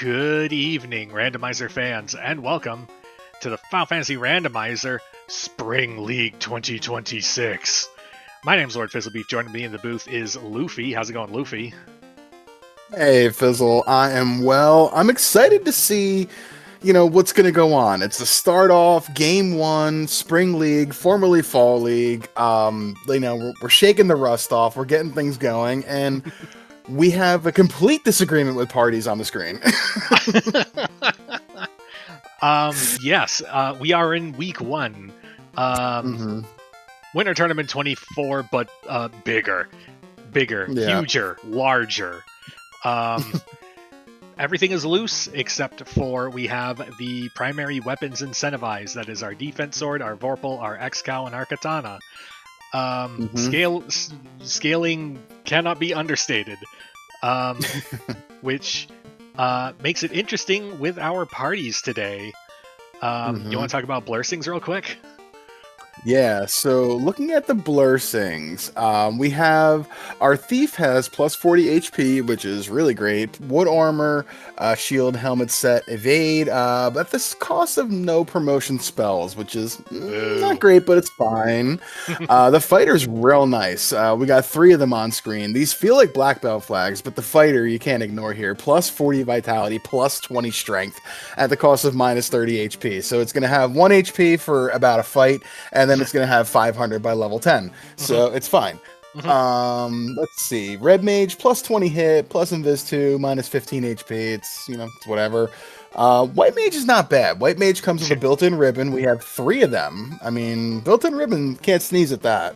Good evening, Randomizer fans, and welcome to the Final Fantasy Randomizer Spring League 2026. My name's Lord Fizzlebeef. Joining me in the booth is Luffy. How's it going, Luffy? Hey, Fizzle. I am well. I'm excited to see, what's going to go on. It's the start off game one, Spring League, formerly Fall League. We're shaking the rust off. We're getting things going, and we have a complete disagreement with parties on the screen. Yes, we are in week one. Winter Tournament 24, but bigger, Yeah. huger, larger. Everything is loose except for we have the primary weapons incentivized. That is our defense sword, our Vorpal, our X-Cow, and our Katana. Scaling cannot be understated, which makes it interesting with our parties today. You want to talk about Blursings real quick? Yeah, so looking at the Blursings, we have our Thief has plus 40 HP, which is really great. Wood armor, shield, helmet set, evade, but this cost of no promotion spells, which is not great, but it's fine. The fighter's real nice. We got 3 of them on screen. These feel like black belt flags, but the fighter you can't ignore here. Plus 40 vitality, plus 20 strength at the cost of minus 30 HP. So it's going to have 1 HP for about a fight, and then it's going to have 500 by level 10. So it's fine. Let's see. Red Mage, plus 20 hit, plus Invis 2, minus 15 HP. It's, it's whatever. White Mage is not bad. White Mage comes with a built-in ribbon. We have 3 of them. I mean, built-in ribbon, can't sneeze at that.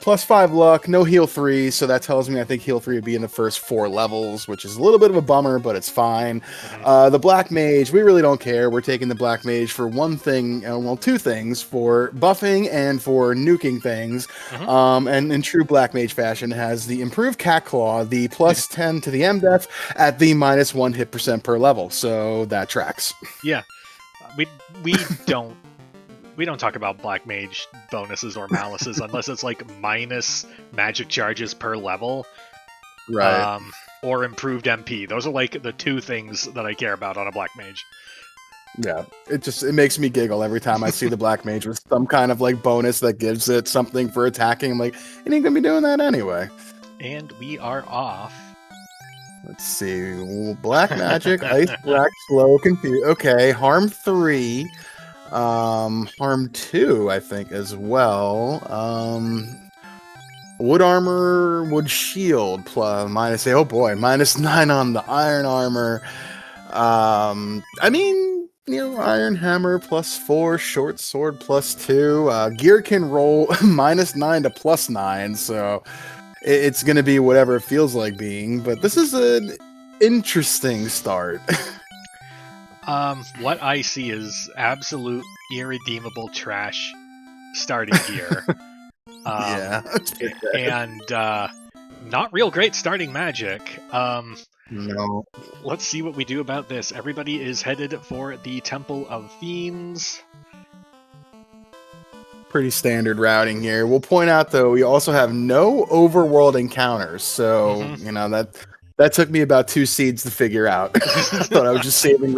Plus 5 luck, no heal 3, so that tells me I think heal 3 would be in the first 4 levels, which is a little bit of a bummer, but it's fine. The Black Mage, we really don't care. We're taking the Black Mage for one thing, 2 things, for buffing and for nuking things. And in true Black Mage fashion, it has the improved Cat Claw, the plus 10 to the MDef at the minus 1 hit percent per level, so that tracks. Yeah, we don't talk about Black Mage bonuses or malices unless it's like minus magic charges per level, right? Or improved MP. Those are like the 2 things that I care about on a Black Mage. Yeah, it makes me giggle every time I see the Black Mage with some kind of like bonus that gives it something for attacking. I'm like, it ain't gonna be doing that anyway. And we are off. Let's see, Black Magic, Ice, Black, Slow, Confuse. Okay, Harm 3. Harm 2, I think, as well. Wood armor, wood shield, plus minus 8. Oh boy, minus 9 on the iron armor. Iron hammer plus 4, short sword plus 2. Gear can roll minus 9 to plus 9, so it's gonna be whatever it feels like being. But this is an interesting start. What I see is absolute irredeemable trash starting gear. Yeah. And not real great starting magic. No. Let's see what we do about this. Everybody is headed for the Temple of Fiends. Pretty standard routing here. We'll point out, though, we also have no overworld encounters, so, that took me about 2 seeds to figure out. I thought I was just saving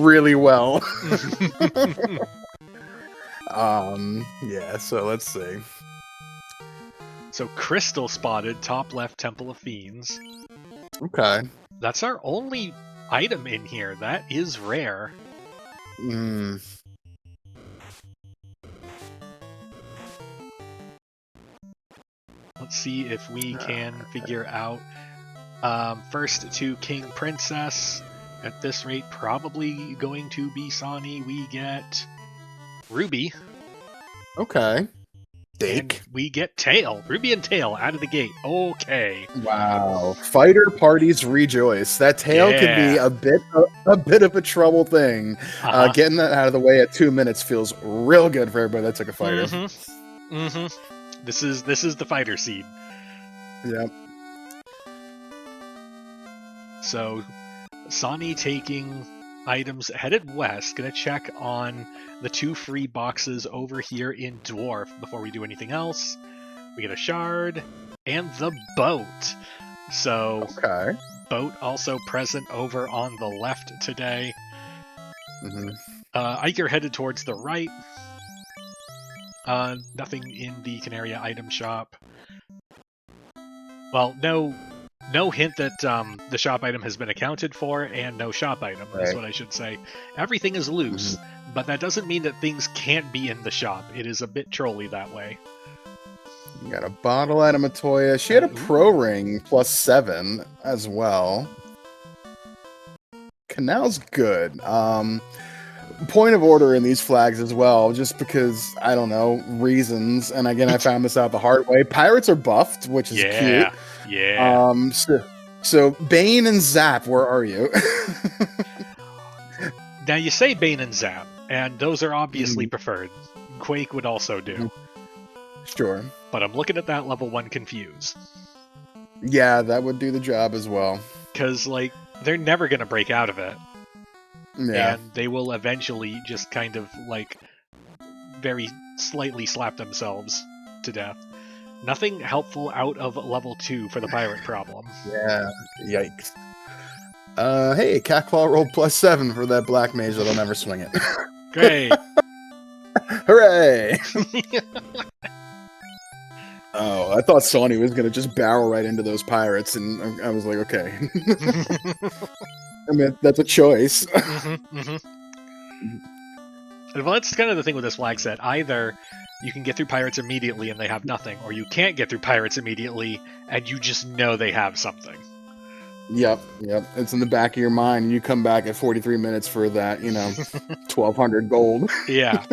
really well. Yeah, so let's see. So Crystal spotted, top left, Temple of Fiends. Okay. That's our only item in here. That is rare. Let's see if we can figure out. First to King Princess. At this rate, probably going to be Sani. We get Ruby. Okay. Dake. And we get Tail. Ruby and Tail out of the gate. Okay. Wow. Fighter parties rejoice. That Tail could be a bit of a trouble thing. Getting that out of the way at 2 minutes feels real good for everybody that took a fighter. This is the fighter seed. Yep. So, Sani taking items headed west. Gonna check on the 2 free boxes over here in Dwarf before we do anything else. We get a shard and the boat. So, okay. boat also present over on the left today. Iker headed towards the right. Nothing in the Canaria item shop. Well, no hint that the shop item has been accounted for, and no shop item is what I should say. Everything is loose, but that doesn't mean that things can't be in the shop. It is a bit trolly that way. You got a bottle out of Matoya. She had a pro ring +7 as well. Canal's good. Point of order in these flags as well, just because, I don't know, reasons. And again, I found this out the hard way. Pirates are buffed, which is cute. Yeah. So Bane and Zap, where are you? Now you say Bane and Zap, and those are obviously preferred. Quake would also do. Sure. But I'm looking at that level 1 Confuse. Yeah, that would do the job as well. Because, like, they're never going to break out of it. Yeah. And they will eventually just kind of, like, very slightly slap themselves to death. Nothing helpful out of level 2 for the pirate problem. Yeah. Yikes. Hey, Catclaw rolled +7 for that black mage that'll never swing it. Great. Hooray! Oh, I thought Sonny was going to just barrel right into those pirates, and I was like, okay. I mean, that's a choice. Well, that's kind of the thing with this flag set. Either you can get through pirates immediately and they have nothing, or you can't get through pirates immediately and you just know they have something. Yep. It's in the back of your mind, and you come back at 43 minutes for that, 1,200 gold. Yeah.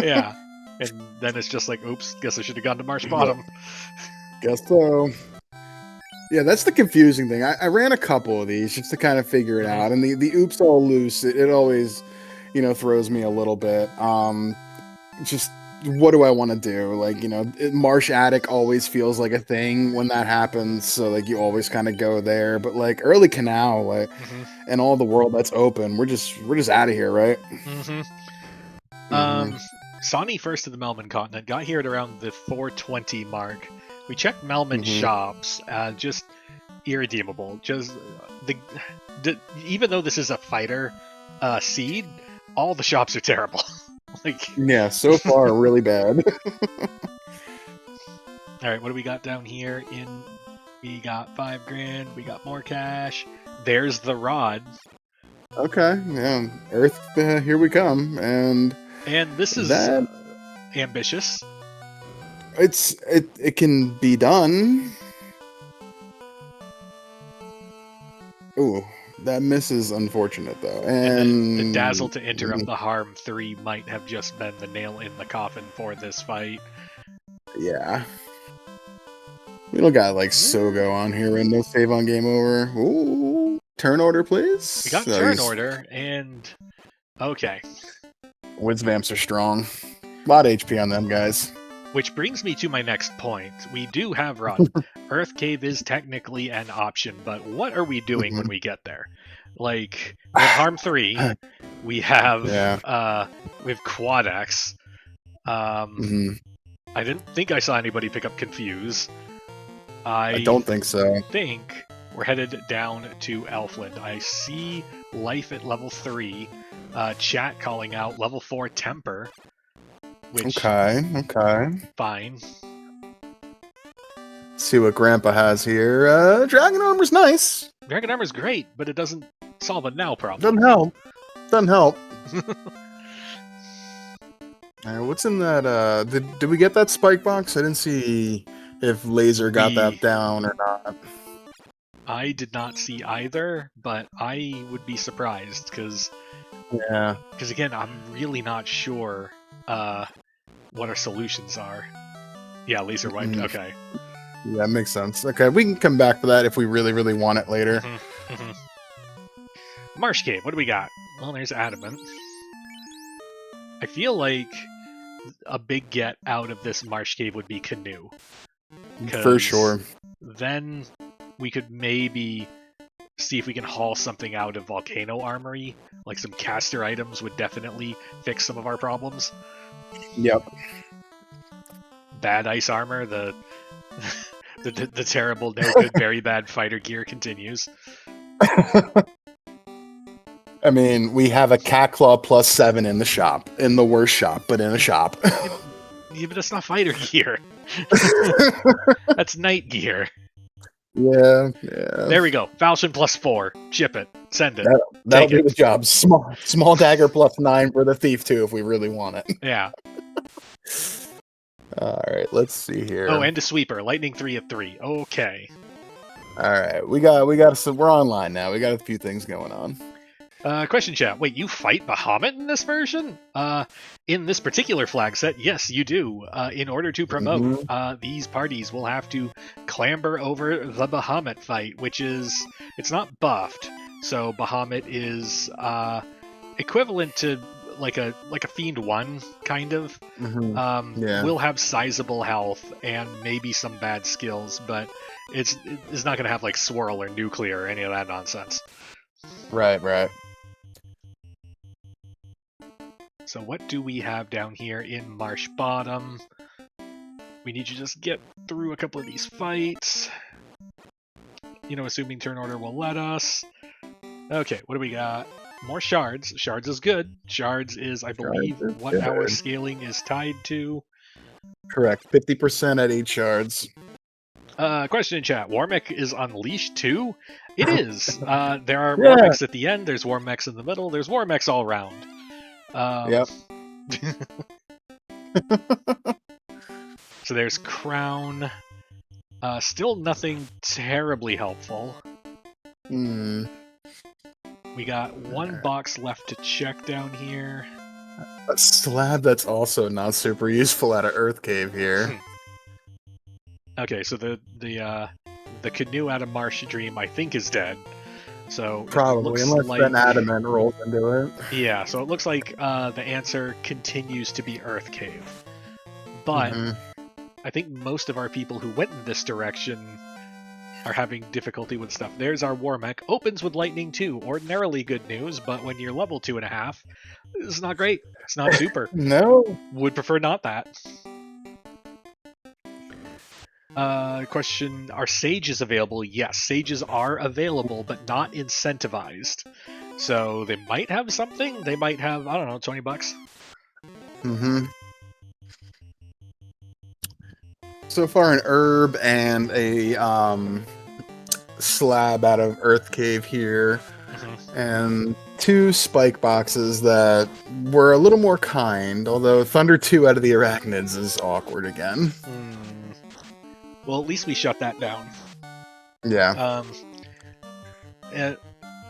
And then it's just like, oops, guess I should have gone to Marsh Bottom. Guess so. Yeah, that's the confusing thing. I ran a couple of these just to kind of figure it out, and the oops all loose, it always, throws me a little bit. Just what do I want to do? Like, Marsh Attic always feels like a thing when that happens, so like you always kind of go there. But like early Canal, like, and all the world that's open, we're just out of here, right? Sonny first to the Melman continent, got here at around the 420 mark. We checked Melman shops, just irredeemable. Just even though this is a fighter seed, all the shops are terrible. Yeah, so far really bad. All right, what do we got down here? We got $5,000. We got more cash. There's the rod. Okay, yeah, Earth, here we come, and this is ambitious. It can be done. Ooh, that miss is unfortunate though. And the dazzle to interrupt the harm 3 might have just been the nail in the coffin for this fight. Yeah. We don't got like Sogo on here and no save on game over. Ooh, turn order, please. We got turn order, and okay. Wiz-Vamps are strong. A lot of HP on them guys. Which brings me to my next point. We do have Rod. Earth Cave is technically an option, but what are we doing when we get there? Like, with Harm 3, we have Quadex. I didn't think I saw anybody pick up Confuse. I don't think so. I think we're headed down to Elfland. I see Life at level 3. Chat calling out level 4 Temper. Which, okay. Fine. Let's see what Grandpa has here. Dragon Armor's nice. Dragon Armor's great, but it doesn't solve a now problem. Doesn't help. What's in that? Did we get that spike box? I didn't see if Laser got that down or not. I did not see either, but I would be surprised because again, I'm really not sure what our solutions are. Yeah, Laser wiped. Okay. Yeah, makes sense. Okay, we can come back to that if we really, really want it later. Marsh Cave, what do we got? Well, there's Adamant. I feel like a big get out of this Marsh Cave would be Canoe. For sure. Then we could maybe see if we can haul something out of Volcano Armory. Like some caster items would definitely fix some of our problems. Yep. Bad ice armor, the terrible, no good, very bad fighter gear continues. I mean, we have a cat claw +7 in the shop, in the worst shop, but in a shop. Yeah, but that's not fighter gear. That's night gear. Yeah. There we go. Falchion +4. Ship it. Send it. That'll Take do it. the job. Small dagger +9 for the thief too, if we really want it. Yeah. All right, let's see here. Oh, and a sweeper. Lightning 3 at 3. Okay. All right, we're online now. We got a few things going on. Question chat. Wait, you fight Bahamut in this version? In this particular flag set, yes, you do. In order to promote, these parties will have to clamber over the Bahamut fight, which is, it's not buffed. So Bahamut is equivalent to like a Fiend 1 kind of. Will have sizable health and maybe some bad skills, but it's not going to have like swirl or nuclear or any of that nonsense. Right. So what do we have down here in Marsh Bottom? We need to just get through a couple of these fights. You know, assuming turn order will let us. Okay, what do we got? More shards. Shards is good. Shards is, I believe, what our scaling is tied to. Correct. 50% at 8 shards. Question in chat. Warmech is unleashed too? It is. There are Warmechs at the end. There's Warmechs in the middle. There's Warmechs all around. Yep. So there's Crown. Still nothing terribly helpful. We got one box left to check down here. A slab that's also not super useful at an Earth Cave here. Okay, so the canoe out of Marsh Dream I think is dead. So probably, unless Ben Adamant rolls into it. Yeah, so it looks like the answer continues to be Earth Cave. But I think most of our people who went in this direction are having difficulty with stuff. There's our Warmech. Opens with Lightning 2. Ordinarily good news, but when you're level 2.5, it's not great. It's not super. No. Would prefer not that. Question, are sages available? Yes, sages are available, but not incentivized. So they might have something. They might have, I don't know, $20. So far an herb and a slab out of Earth Cave here. And 2 spike boxes that were a little more kind, although Thunder 2 out of the Arachnids is awkward again. Well, at least we shut that down. Yeah. An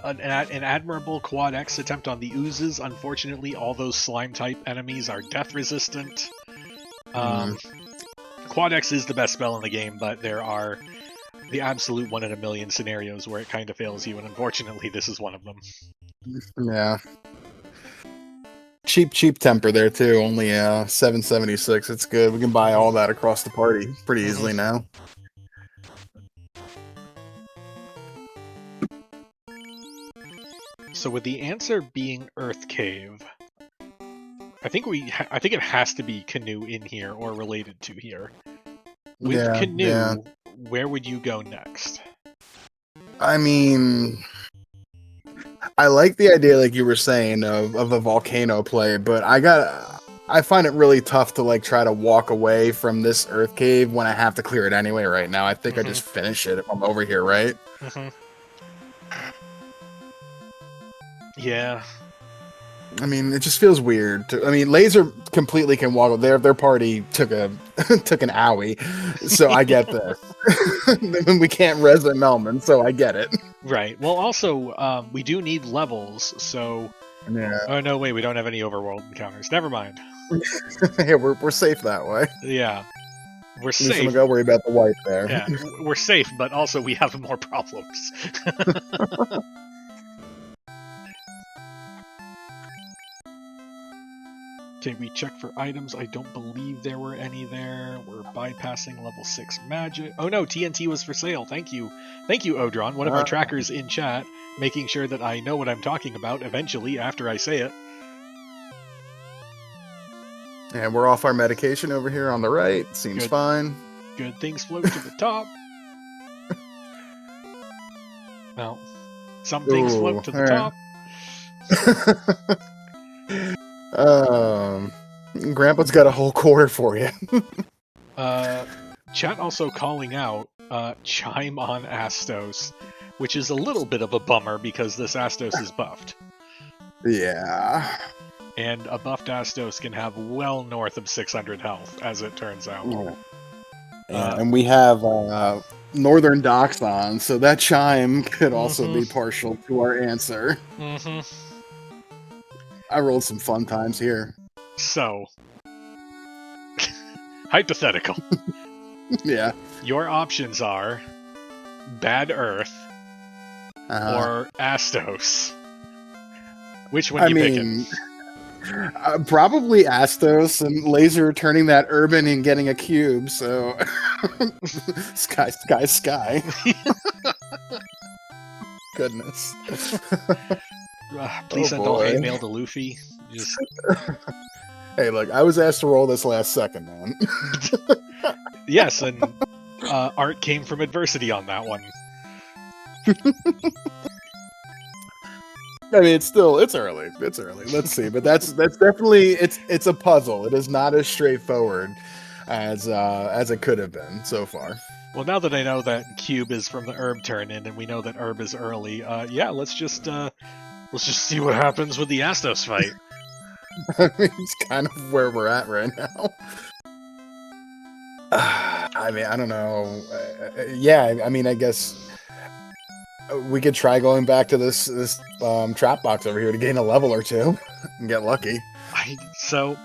admirable Quad X attempt on the oozes. Unfortunately, all those slime type enemies are death resistant. Quad X is the best spell in the game, but there are the absolute 1 in a million scenarios where it kind of fails you, and unfortunately this is one of them. Yeah. Cheap temper there too, only 776. It's good. We can buy all that across the party pretty easily now. So with the answer being Earth Cave, I think it has to be Canoe in here or related to here. With Canoe, where would you go next? I mean, I like the idea, like you were saying, of a volcano play, but I find it really tough to like try to walk away from this Earth Cave when I have to clear it anyway right now. I think I just finish it if I'm over here, right? Yeah. I mean, it just feels weird. Laser completely can walk. Their party took an owie, so I get this. We can't res a Melman, so I get it. Right. Well, also, we do need levels, so... Yeah. Oh, no, wait, we don't have any overworld encounters. Never mind. Yeah, we're safe that way. Yeah. We're safe. At least I'm gonna worry about the wife there. Yeah, we're safe, but also we have more problems. Okay, we check for items. I don't believe there were any there. We're bypassing level 6 magic. Oh no, TNT was for sale. Thank you. Thank you, Odron, one of our trackers in chat, making sure that I know what I'm talking about eventually after I say it. And we're off our medication over here on the right. Seems fine. Good things float to the top. Well, Some things float to the top. Grandpa's got a whole quarter for you. Chat also calling out Chime on Astos, which is a little bit of a bummer because this Astos is buffed. Yeah. And a buffed Astos can have well north of 600 health, as it turns out. And we have Northern Docks on, so that Chime could also be partial to our answer. I rolled some fun times here. So, hypothetical. Yeah. Your options are Bad Earth or Astos. Which one are you picking? Probably Astos and Laser turning that urban and getting a cube, so sky. Goodness. Please send all hate mail to Luffy. Just... Hey, look, I was asked to roll this last second, man. Yes, and art came from adversity on that one. I mean, it's early. It's early. Let's see, but that's definitely it's a puzzle. It is not as straightforward as it could have been so far. Well, now that I know that cube is from the herb turn in, and we know that herb is early, yeah, let's just see what happens with the Astos fight. I mean, it's kind of where we're at right now. I mean, I don't know. Yeah, I mean, I guess we could try going back to this trap box over here to gain a level or two and get lucky. So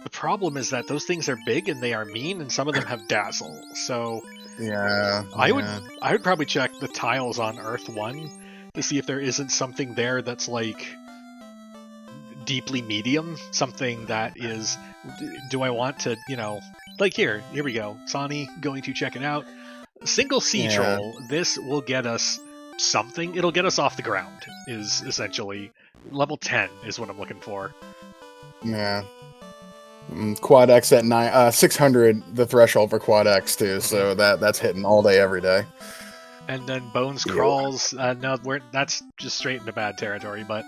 the problem is that those things are big and they are mean, and some of them have dazzle. So yeah, I would probably check the tiles on Earth 1 to see if there isn't something there that's like deeply medium, something that is, do I want to, like here we go, Sonny going to check it out. Single sea troll, this will get us something. It'll get us off the ground, is essentially level 10 is what I'm looking for. Yeah. Quad X at 600, the threshold for Quad X too, so that's hitting all day every day. And then Bones Crawls, no, that's just straight into bad territory, but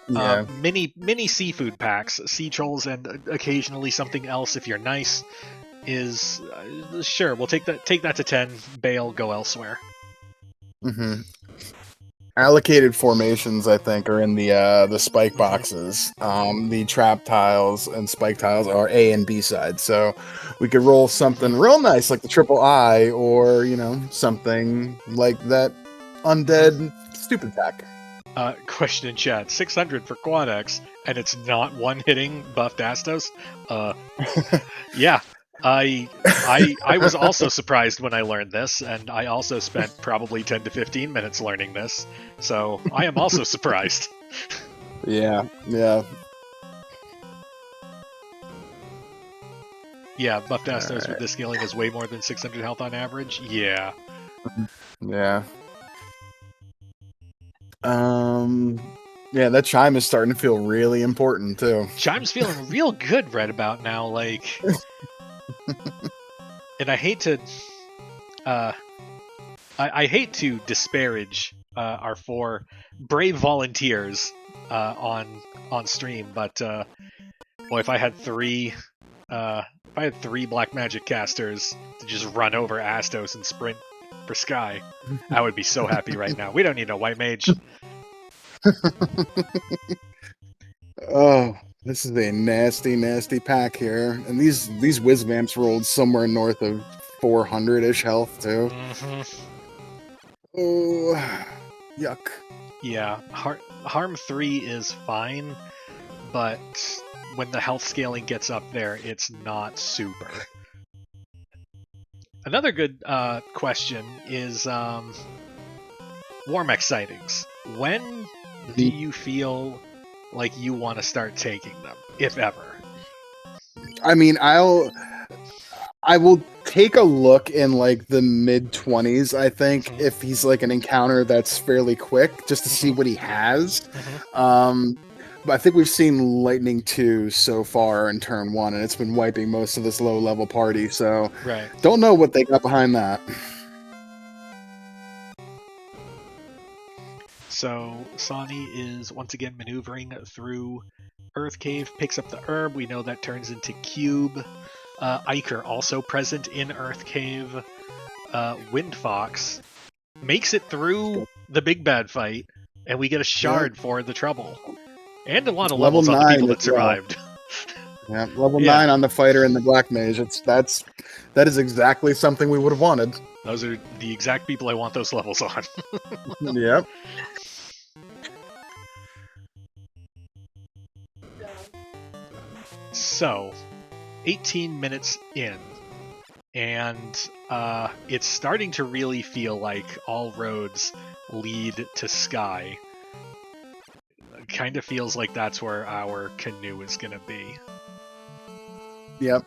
mini seafood packs, sea trolls, and occasionally something else if you're nice is sure, we'll take that to 10, bail, go elsewhere. Allocated formations, I think, are in the spike boxes. The trap tiles and spike tiles are A and B side, so we could roll something real nice like the triple I, or something like that undead stupid pack. Question in chat: 600 for Quad X, and it's not one hitting buffed Astos. Yeah. I was also surprised when I learned this, and I also spent probably 10 to 15 minutes learning this, so I am also surprised. Yeah. Yeah, buffed Astos with this scaling is way more than 600 health on average. Yeah. Yeah. Yeah, that chime is starting to feel really important too. Chime's feeling real good right about now, like. And I hate to, I hate to disparage our 4 brave volunteers on stream, but boy, if I had 3 black magic casters to just run over Astos and sprint for Sky, I would be so happy right now. We don't need a white mage. Oh. This is a nasty pack here, and these Whizvamps rolled somewhere north of 400-ish health too. Oh, yuck. Yeah, harm 3 is fine, but when the health scaling gets up there, it's not super. Another good question is Warmech sightings. When do you feel like you want to start taking them, if ever? I mean, I will take a look in like the mid-20s, I think, if he's like an encounter that's fairly quick, just to see what he has. But I think we've seen Lightning 2 so far in turn 1, and it's been wiping most of this low-level party, so don't know what they got behind that. So Sani is once again maneuvering through Earth Cave, picks up the herb. We know that turns into Cube. Iker also present in Earth Cave. Windfox makes it through the big bad fight, and we get a shard for the trouble. And a lot of Level levels on the 9 people that as well. survived. Yeah, level 9 on the fighter and the black mage. That is exactly something we would have wanted. Those are the exact people I want those levels on. Yep. So, 18 minutes in, and it's starting to really feel like all roads lead to Sky. It kind of feels like that's where our canoe is going to be. Yep.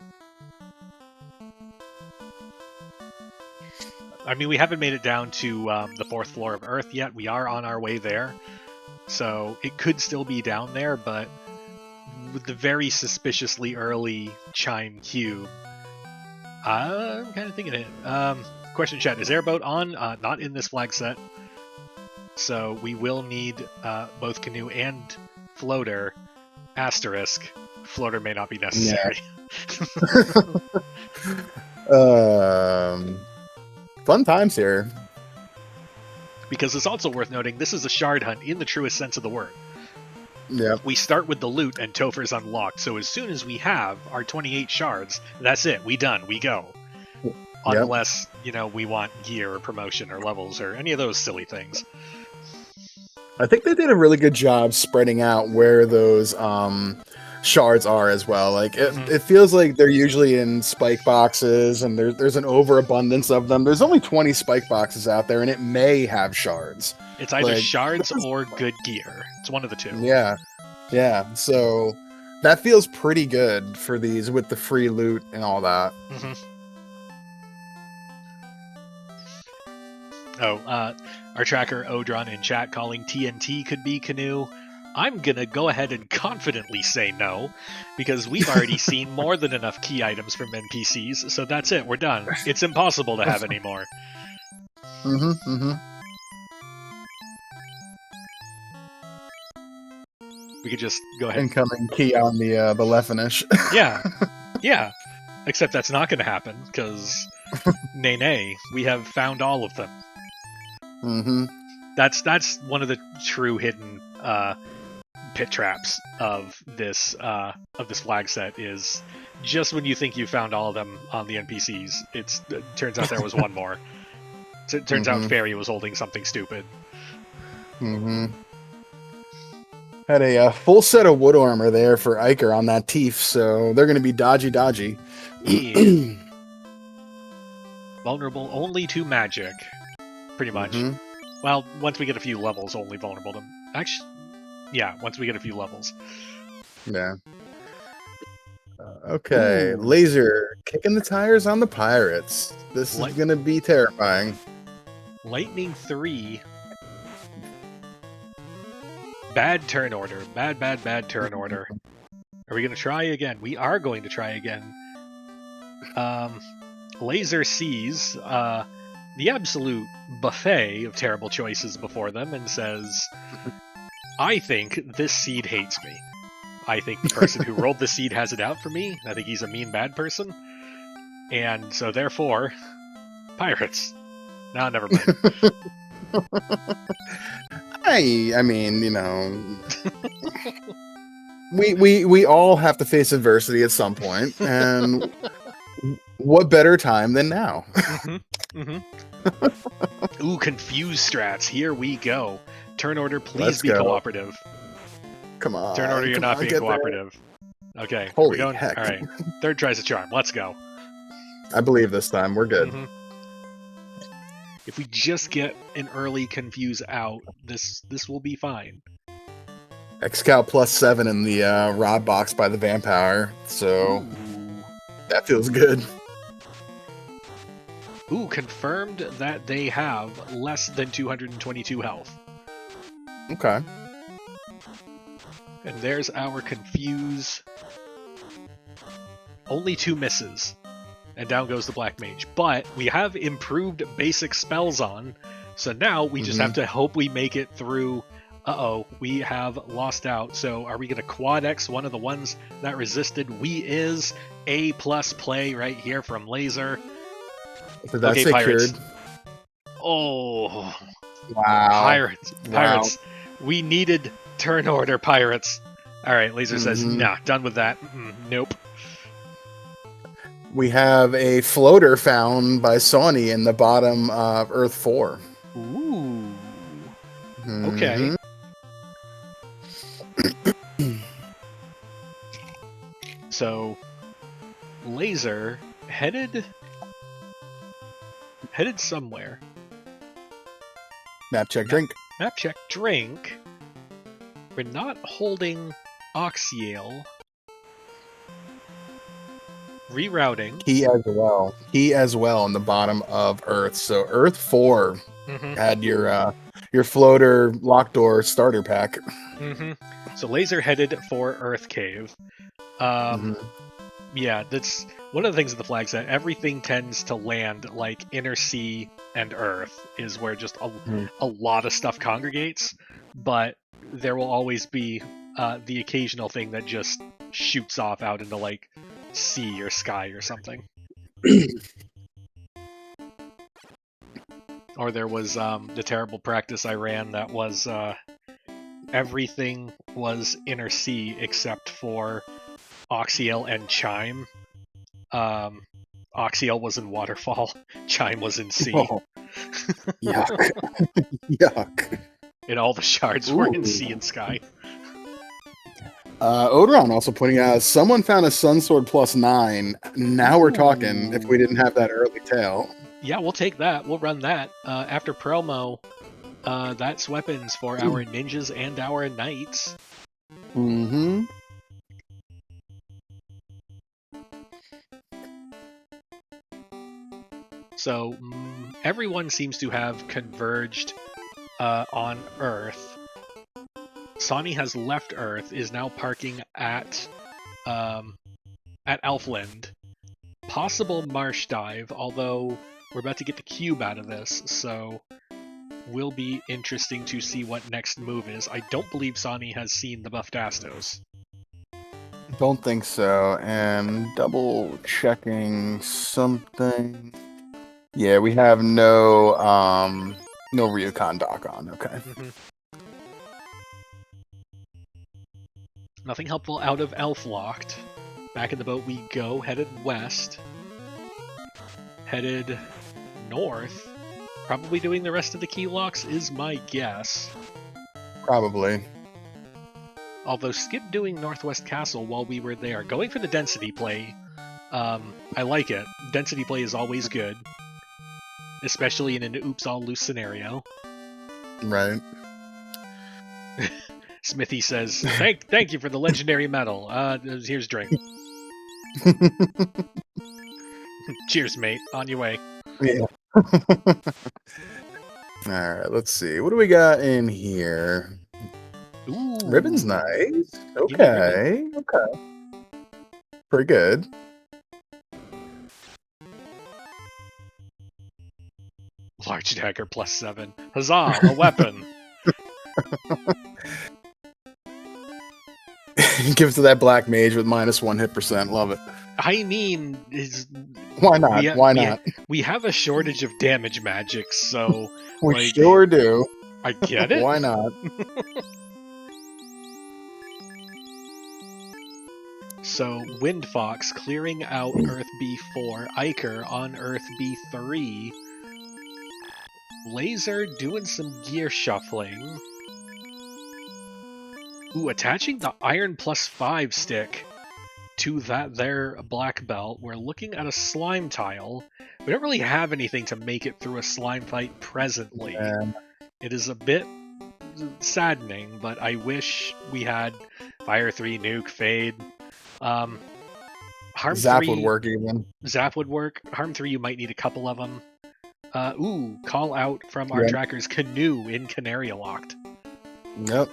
I mean, we haven't made it down to the 4th floor of Earth yet. We are on our way there. So it could still be down there, but with the very suspiciously early chime cue, I'm kind of thinking it. Question chat, is airboat on? Not in this flag set. So we will need both canoe and floater. Asterisk. Floater may not be necessary. Yeah. Fun times here. Because it's also worth noting, this is a shard hunt in the truest sense of the word. Yeah. We start with the loot and Topher's unlocked, so as soon as we have our 28 shards, that's it. We done. We go. Yep. Unless, we want gear or promotion or levels or any of those silly things. I think they did a really good job spreading out where those shards are as well. Like it feels like they're usually in spike boxes, and there's an overabundance of them. There's only 20 spike boxes out there, and it may have shards. It's either shards or good gear. It's one of the two. Yeah. So that feels pretty good for these with the free loot and all that. Our tracker Odron in chat calling TNT could be canoe. I'm gonna go ahead and confidently say no, because we've already seen more than enough key items from NPCs, so that's it, we're done. It's impossible to have any more. We could just go ahead. Incoming key on the left finish. Yeah. Except that's not gonna happen, because nay, we have found all of them. That's one of the true hidden pit traps of this flag set, is just when you think you found all of them on the NPCs, it turns out there was one more. So it turns out Fairy was holding something stupid. Had a full set of wood armor there for Iker on that Tief, so they're going to be dodgy. Yeah. Vulnerable only to magic, pretty much. Well, once we get a few levels, only vulnerable to... Actually, yeah, once we get a few levels. Yeah. Okay, Laser kicking the tires on the pirates. This is going to be terrifying. Lightning 3. Bad turn order. Bad turn order. Are we going to try again? We are going to try again. Laser sees the absolute buffet of terrible choices before them and says, I think this seed hates me. I think the person who rolled the seed has it out for me. I think he's a mean, bad person. And so therefore, pirates. No, never mind. I mean, we all have to face adversity at some point, and what better time than now? Ooh, confused strats. Here we go. Turn order, please be cooperative. Come on. Turn order, you're not being cooperative. There. Okay. Holy heck. All right. Third tries a charm. Let's go. I believe this time. We're good. If we just get an early confuse out, this will be fine. Excal +7 in the rod box by the vampire, so that feels good. Ooh, confirmed that they have less than 222 health. Okay. And there's our confuse. Only 2 misses. And down goes the Black Mage. But we have improved basic spells on, So now we just have to hope we make it through. Uh-oh, we have lost out. So are we going to quad X one of the ones that resisted? We is A+ play right here from Laser. So that's Okay, secured. Pirates. Oh, Wow. Pirates. Wow. We needed turn order, Pirates. All right, Laser says, nah, done with that. Nope. We have a floater found by Sony in the bottom of Earth 4. Ooh. Okay. So, Laser headed somewhere. Map check, drink. Map check, drink. We're not holding Oxiale. Rerouting. Key as well in the bottom of Earth. So Earth 4 had your floater lock door starter pack. So Laser headed for Earth Cave. Yeah, that's one of the things with the flags, that everything tends to land like Inner Sea and Earth is where just a lot of stuff congregates, but there will always be the occasional thing that just shoots off out into like sea or sky or something. Or there was the terrible practice I ran that was everything was Inner Sea except for Oxiale and Chime. Oxiale was in Waterfall, Chime was in Sea. Oh. Yuck. Yuck. And all the shards were in Sea and Sky. Oderon also pointing out, someone found a Sunsword +9. Now we're talking if we didn't have that early tail. Yeah, we'll take that. We'll run that. After promo, that's weapons for our ninjas and our knights. So everyone seems to have converged on Earth. Sonny has left Earth, is now parking at Elfland. Possible marsh dive, although we're about to get the cube out of this, so will be interesting to see what next move is. I don't believe Sonny has seen the buffed Astos. Don't think so. And double checking something. Yeah, we have no Ryukon dock on. Okay. Nothing helpful out of Elflocked. Back in the boat we go, headed west. Headed north. Probably doing the rest of the key locks is my guess. Probably. Although skip doing Northwest Castle while we were there. Going for the density play. I like it. Density play is always good. Especially in an oops all loose scenario. Right. Smithy says, thank you for the legendary medal. Here's drink. Cheers, mate. On your way. Yeah. Alright, let's see. What do we got in here? Ooh. Ribbon's nice. Okay. Okay. Pretty good. Large dagger +7. Huzzah, a weapon. Give it to that black mage with -1 hit percent. Love it. I mean, why not? Why not? We have a shortage of damage magic, so we sure do. I get it. Why not? So Windfox clearing out Earth B4, Iker on Earth B3. Laser doing some gear shuffling. Ooh, attaching the Iron +5 stick to that there black belt. We're looking at a slime tile. We don't really have anything to make it through a slime fight presently. It is a bit saddening, but I wish we had Fire 3, Nuke, Fade. Harm Zap 3 would work even. Zap would work. Harm 3, you might need a couple of them. Ooh, call out from our trackers. Canoe in Canaria locked. Yep.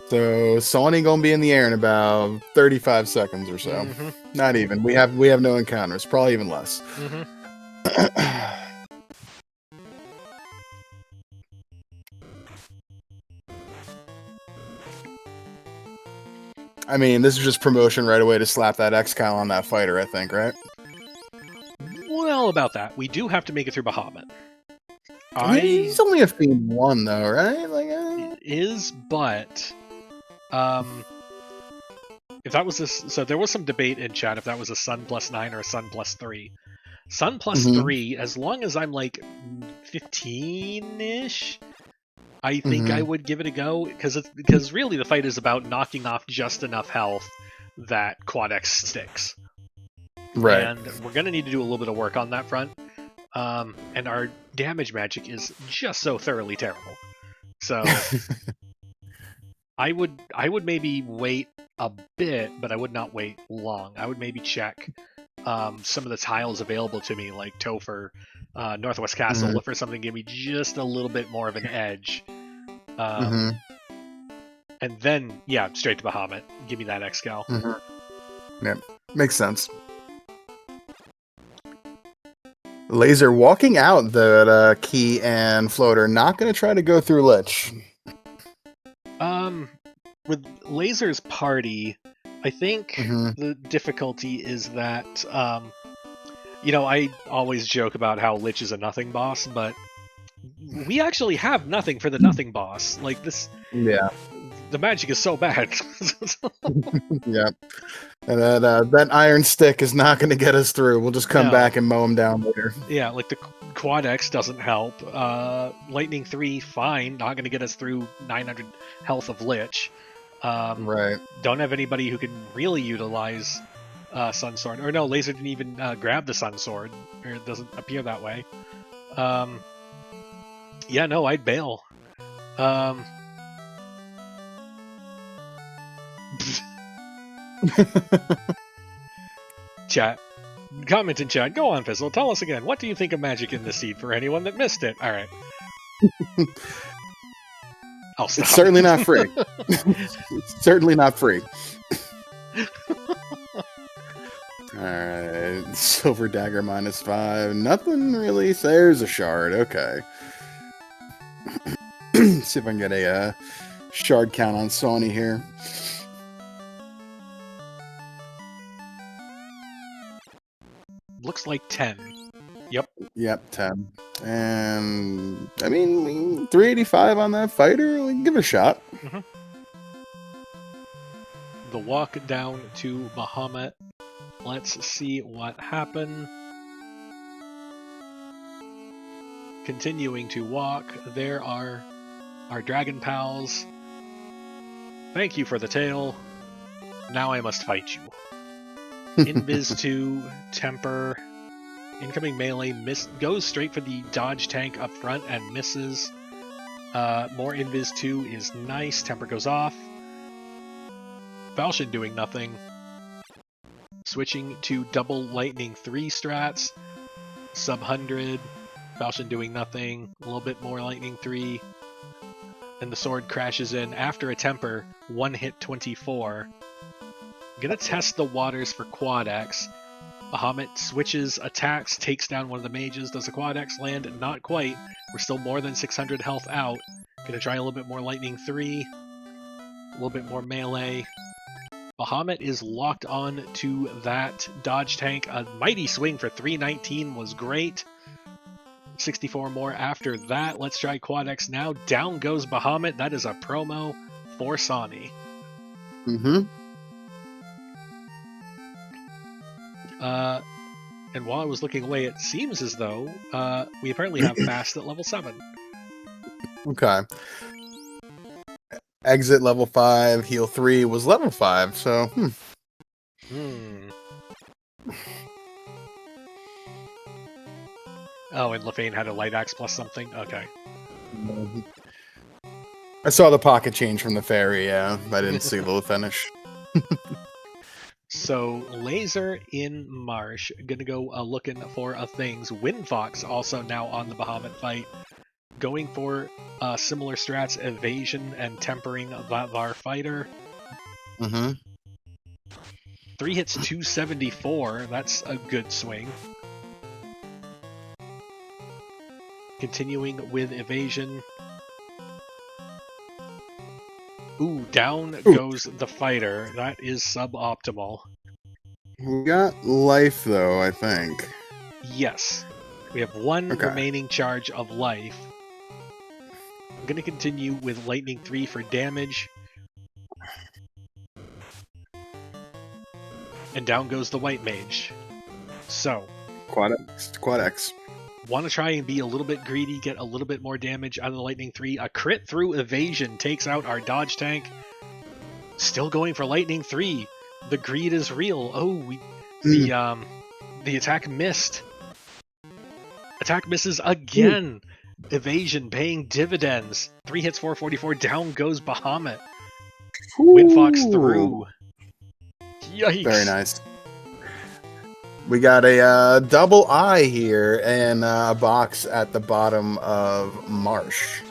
So Sony gonna be in the air in about 35 seconds or so. Not even. We have no encounters. Probably even less. I mean, this is just promotion right away to slap that X-Cal on that fighter, I think, right? Well, about that, we do have to make it through Bahamut. He's only a Fiend 1, though, right? Like, It is, but if that was this, so there was some debate in chat if that was a Sun +9 or a Sun +3. Sun +3, as long as I'm like 15-ish, I think I would give it a go, because really the fight is about knocking off just enough health that Quad X sticks. Right. And we're going to need to do a little bit of work on that front. And our damage magic is just so thoroughly terrible. So I would maybe wait a bit, but I would not wait long. I would maybe check some of the tiles available to me, like Topher, Northwest Castle, look for something to give me just a little bit more of an edge. And then, yeah, straight to Bahamut. Give me that X-Cal. Yeah, makes sense. Laser walking out the key and floater, not going to try to go through Lich. With Laser's party, I think the difficulty is that, I always joke about how Lich is a nothing boss, but we actually have nothing for the nothing boss. Like, this... Yeah. The magic is so bad. Yeah. And that iron stick is not going to get us through. We'll just come back and mow him down later. Yeah, like the Quad X doesn't help. Lightning 3, fine. Not going to get us through 900 health of Lich. Right. Don't have anybody who can really utilize Sun Sword. Or no, Laser didn't even grab the Sun Sword. Or it doesn't appear that way. Yeah, no, I'd bail. Chat. Comment in chat. Go on, Fizzle. Tell us again. What do you think of magic in the seed for anyone that missed it? All right. I'll stop. It's certainly not free. It's certainly not free. Alright. Silver Dagger -5. Nothing really. There's a shard. Okay. See if I can get a shard count on Sony here. Looks like 10. Yep. Yep, 10. And, I mean, 385 on that fighter? We can give it a shot. The walk down to Bahamut. Let's see what happened. Continuing to walk, there are our dragon pals. Thank you for the tail. Now I must fight you. Invis 2, Temper, incoming melee, goes straight for the dodge tank up front and misses. More Invis 2 is nice, Temper goes off. Falchion doing nothing. Switching to double Lightning 3 strats, sub 100, Falchion doing nothing, a little bit more Lightning 3, and the sword crashes in after a Temper, 1 hit 24. Gonna test the waters for Quad X. Bahamut switches attacks, takes down one of the mages. Does the Quad X land? Not quite. We're still more than 600 health out. Gonna try a little bit more Lightning 3. A little bit more melee. Bahamut is locked on to that dodge tank. A mighty swing for 319 was great. 64 more after that. Let's try Quad X now. Down goes Bahamut. That is a promo for Sani. And while I was looking away, it seems as though we apparently have fast at level 7. Okay. Exit level 5, heal 3 was level 5, so Oh, and Lefane had a light axe plus something? Okay. I saw the pocket change from the fairy, yeah. I didn't see the finish. So, Laser in Marsh, gonna go looking for things. Windfox also now on the Bahamut fight, going for similar strats, evasion and tempering our fighter. 3 hits 274, that's a good swing. Continuing with evasion. Ooh, down Ooh. goes the fighter. That is suboptimal. We got life, though, I think. Yes. We have one Okay. remaining charge of life. I'm going to continue with Lightning 3 for damage. And down goes the White Mage. So, Quad X. want to try and be a little bit greedy, get a little bit more damage out of the Lightning 3. A crit through evasion takes out our dodge tank. Still going for Lightning 3. The greed is real. Oh, the attack missed. Attack misses again. Evasion paying dividends. 3 hits, 444. Down goes Bahamut. Windfox through. Yikes. Very nice. We got a double eye here and a box at the bottom of Marsh.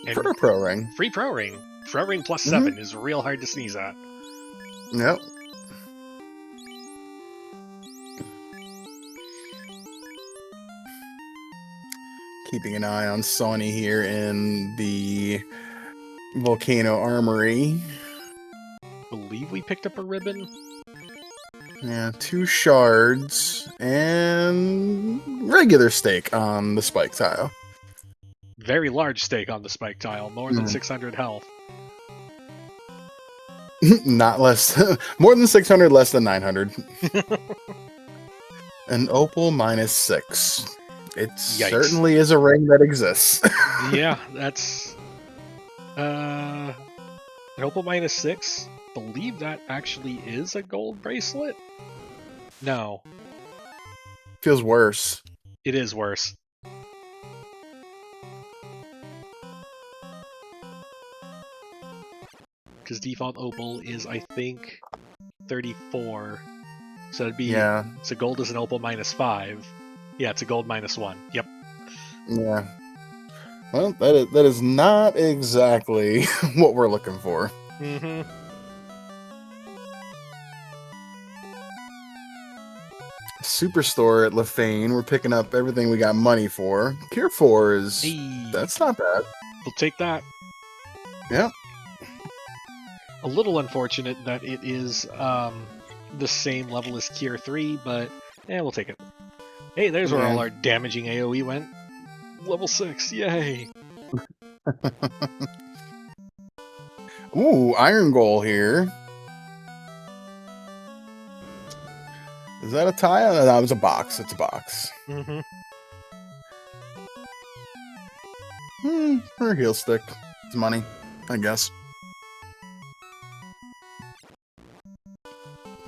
And for a pro ring. Free pro ring. Pro ring plus 7 is real hard to sneeze at. Yep. Keeping an eye on Sonny here in the Volcano Armory. Believe we picked up a ribbon. Yeah, 2 shards and regular stake on the spike tile. Very large stake on the spike tile, more than 600 health. Not less, more than 600, less than 900. An opal -6. It Yikes. certainly is a ring that exists. Yeah, that's an opal -6. Believe that actually is a gold bracelet. No, Feels worse. it is worse. Because default opal is, I think, 34. So it'd be, so gold is an opal -5. Yeah, it's a gold -1. Yep. Yeah. Well, that is not exactly what we're looking for. Mm-hmm. Superstore at Lefane, we're picking up everything we got money for. Cure 4 is... Hey. That's not bad. We'll take that. Yep. A little unfortunate that it is the same level as Cure 3, but we'll take it. Hey, there's where all our damaging AoE went. Level 6, yay! Ooh, Iron Goal here. Is that a tile? No, that was a box. It's a box. Mm-hmm. Or a heel stick. It's money, I guess.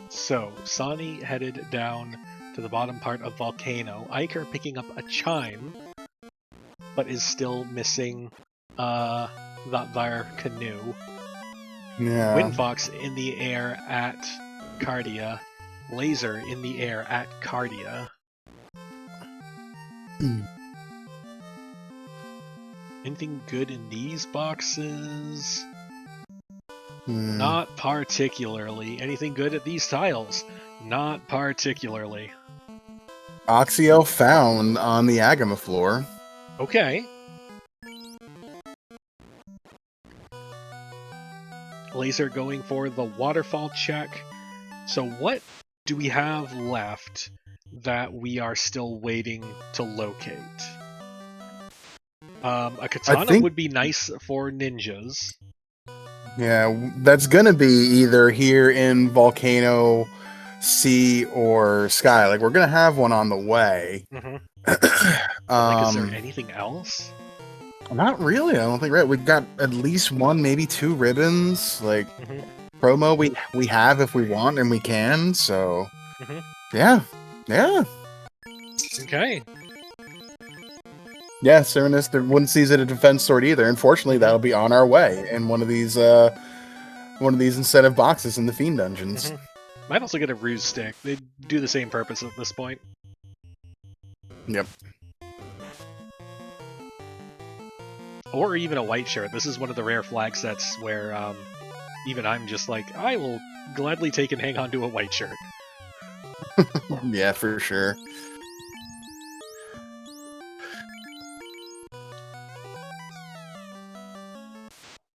So, Sani headed down to the bottom part of Volcano. Iker picking up a chime, but is still missing their canoe. Yeah. Windfox in the air at Cardia. Laser in the air at Cardia. Anything good in these boxes? Not particularly. Anything good at these tiles? Not particularly. Oxio found on the Agama floor. Okay. Laser going for the waterfall check. So what do we have left that we are still waiting to locate? A katana would be nice for ninjas. Yeah, that's gonna be either here in Volcano, Sea, or Sky. Like, we're gonna have one on the way. Is there anything else? Not really, I don't think. Right, we've got at least 1, maybe 2 ribbons. Like, promo we have if we want and we can, so... Yeah. Okay. Yeah, Cernus wouldn't seize it a defense sword either. Unfortunately, that'll be on our way in one of these incentive boxes in the Fiend Dungeons. Might also get a ruse stick. They do the same purpose at this point. Yep. Or even a white shirt. This is one of the rare flag sets where even I'm just like, I will gladly take and hang on to a white shirt. Yeah, for sure.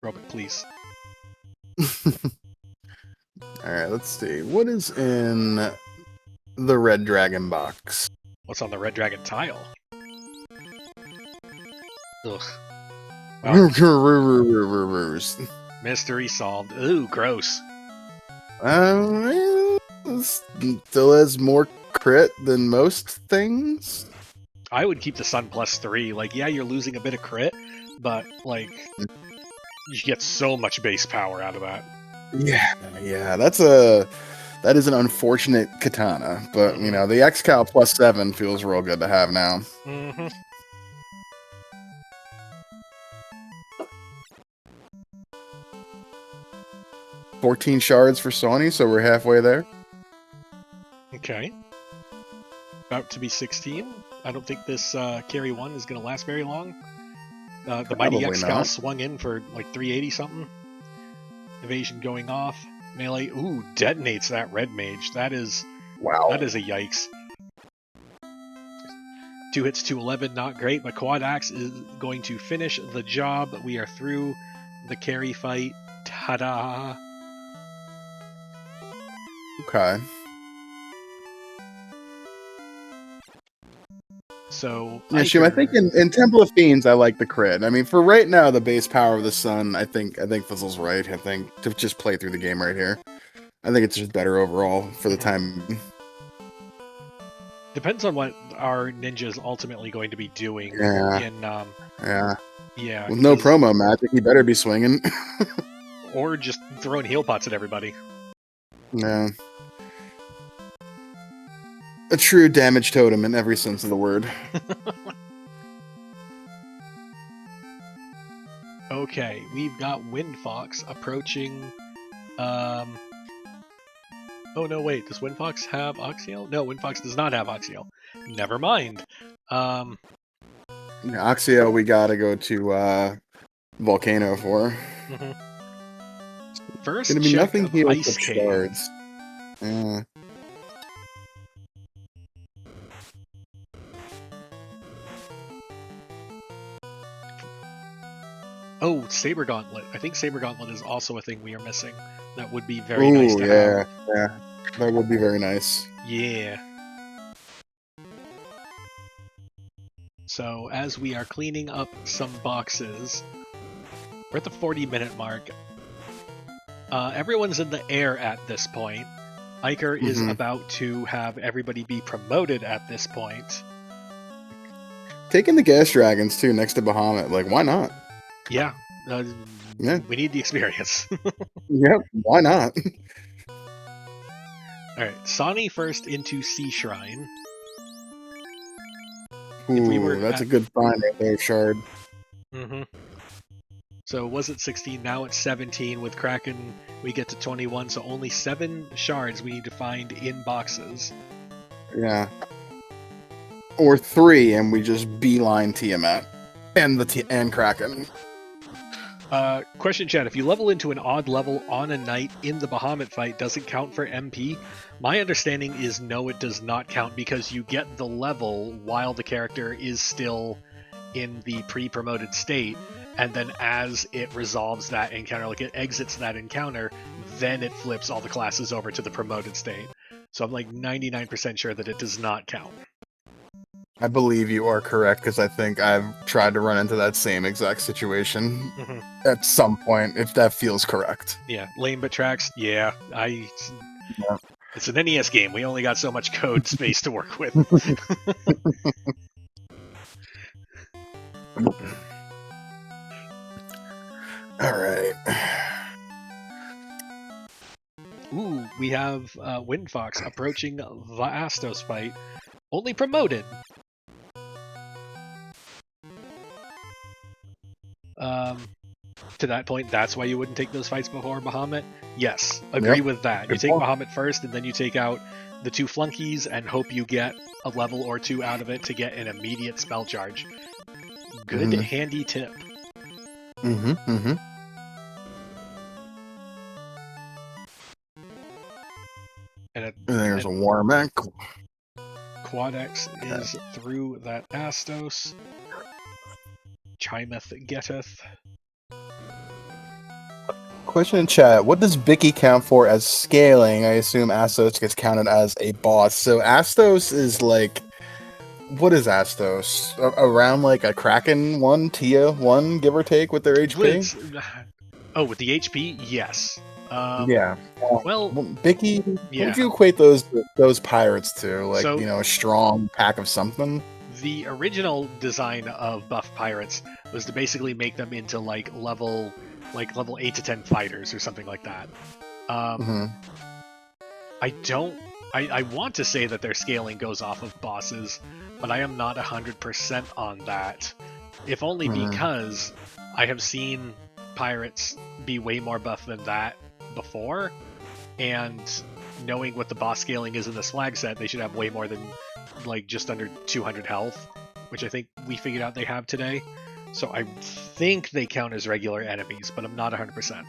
Robot, please. All right, let's see. What is in the red dragon box? What's on the red dragon tile? Ugh. Wow. Mystery solved. Ooh, gross. Still has more crit than most things. I would keep the Sun +3. Like, yeah, you're losing a bit of crit, but, like, you get so much base power out of that. Yeah, that is an unfortunate katana, but you know, the X-Cal +7 feels real good to have now. Mm-hmm. 14 shards for Sony, so we're halfway there. Okay. About to be 16. I don't think this carry 1 is going to last very long. The Mighty X-Cal swung in for like 380 something. Evasion going off. Melee. Ooh, detonates that red mage. That is... Wow. That is a yikes. 2 hits, 211, not great, but Quad Axe is going to finish the job. We are through the carry fight. Ta-da! Okay. yeah, I think in Temple of Fiends, I like the crit. I mean, for right now, the base power of the Sun, I think Fizzle's right. I think to just play through the game right here. I think it's just better overall for the time. Depends on what our ninja's ultimately going to be doing. Yeah. With no promo magic, he better be swinging. Or just throwing heal pots at everybody. Yeah. A true damage totem in every sense of the word. Okay, we've got Windfox approaching. Oh no, wait. Does Windfox have Oxyel? No, Windfox does not have Oxyel. Never mind. Oxyel, we gotta go to Volcano for. Mm-hmm. First, gonna be check nothing of here Ice with Cave. shards. Yeah. Oh, Saber Gauntlet. I think Saber Gauntlet is also a thing we are missing. That would be very nice to have. Yeah. That would be very nice. Yeah. So, as we are cleaning up some boxes, we're at the 40-minute mark. Everyone's in the air at this point. Iker is about to have everybody be promoted at this point. Taking the Gas Dragons, too, next to Bahamut. Like, why not? Yeah. We need the experience. Yep, why not? Alright, Sani first into Sea Shrine. Ooh, that's a good find right there, Shard. Mm-hmm. So was it 16? Now it's 17. With Kraken, we get to 21. So only 7 shards we need to find in boxes. Yeah. Or 3, and we just beeline Tiamat and Kraken. Question, chat. If you level into an odd level on a night in the Bahamut fight, does it count for MP? My understanding is no, it does not count because you get the level while the character is still in the pre-promoted state, and then as it resolves that encounter, like it exits that encounter, then it flips all the classes over to the promoted state. So I'm like 99% sure that it does not count. I believe you are correct, because I think I've tried to run into that same exact situation at some point, if that feels correct. Yeah, lame but tracks. Yeah, It's an NES game. We only got so much code space to work with. Alright. Ooh, we have Windfox approaching the Astos fight. Only promoted. To that point, that's why you wouldn't take those fights before Bahamut? Yes, agree with that. You take Bahamut first, and then you take out the 2 flunkies and hope you get a level or 2 out of it to get an immediate spell charge. Good handy tip. And there's a Warmech. Quadex is through that Astos. Chimeth getteth. Question in chat: what does Bicky count for as scaling? I assume Astos gets counted as a boss. So Astos is like, what is Astos? Around like a Kraken 1, Tia 1, give or take, with their HP? With the HP, yes. Yeah. Well, Bicky, yeah. what do you equate those pirates to? Like, So, a strong pack of something? The original design of buff pirates was to basically make them into like level 8 to 10 fighters or something like that. I want to say that their scaling goes off of bosses, but I am not 100% on that. If only because I have seen pirates be way more buff than that before, and knowing what the boss scaling is in this flag set, they should have way more than like just under 200 health, which I think we figured out they have today. So I think they count as regular enemies, but I'm not 100%.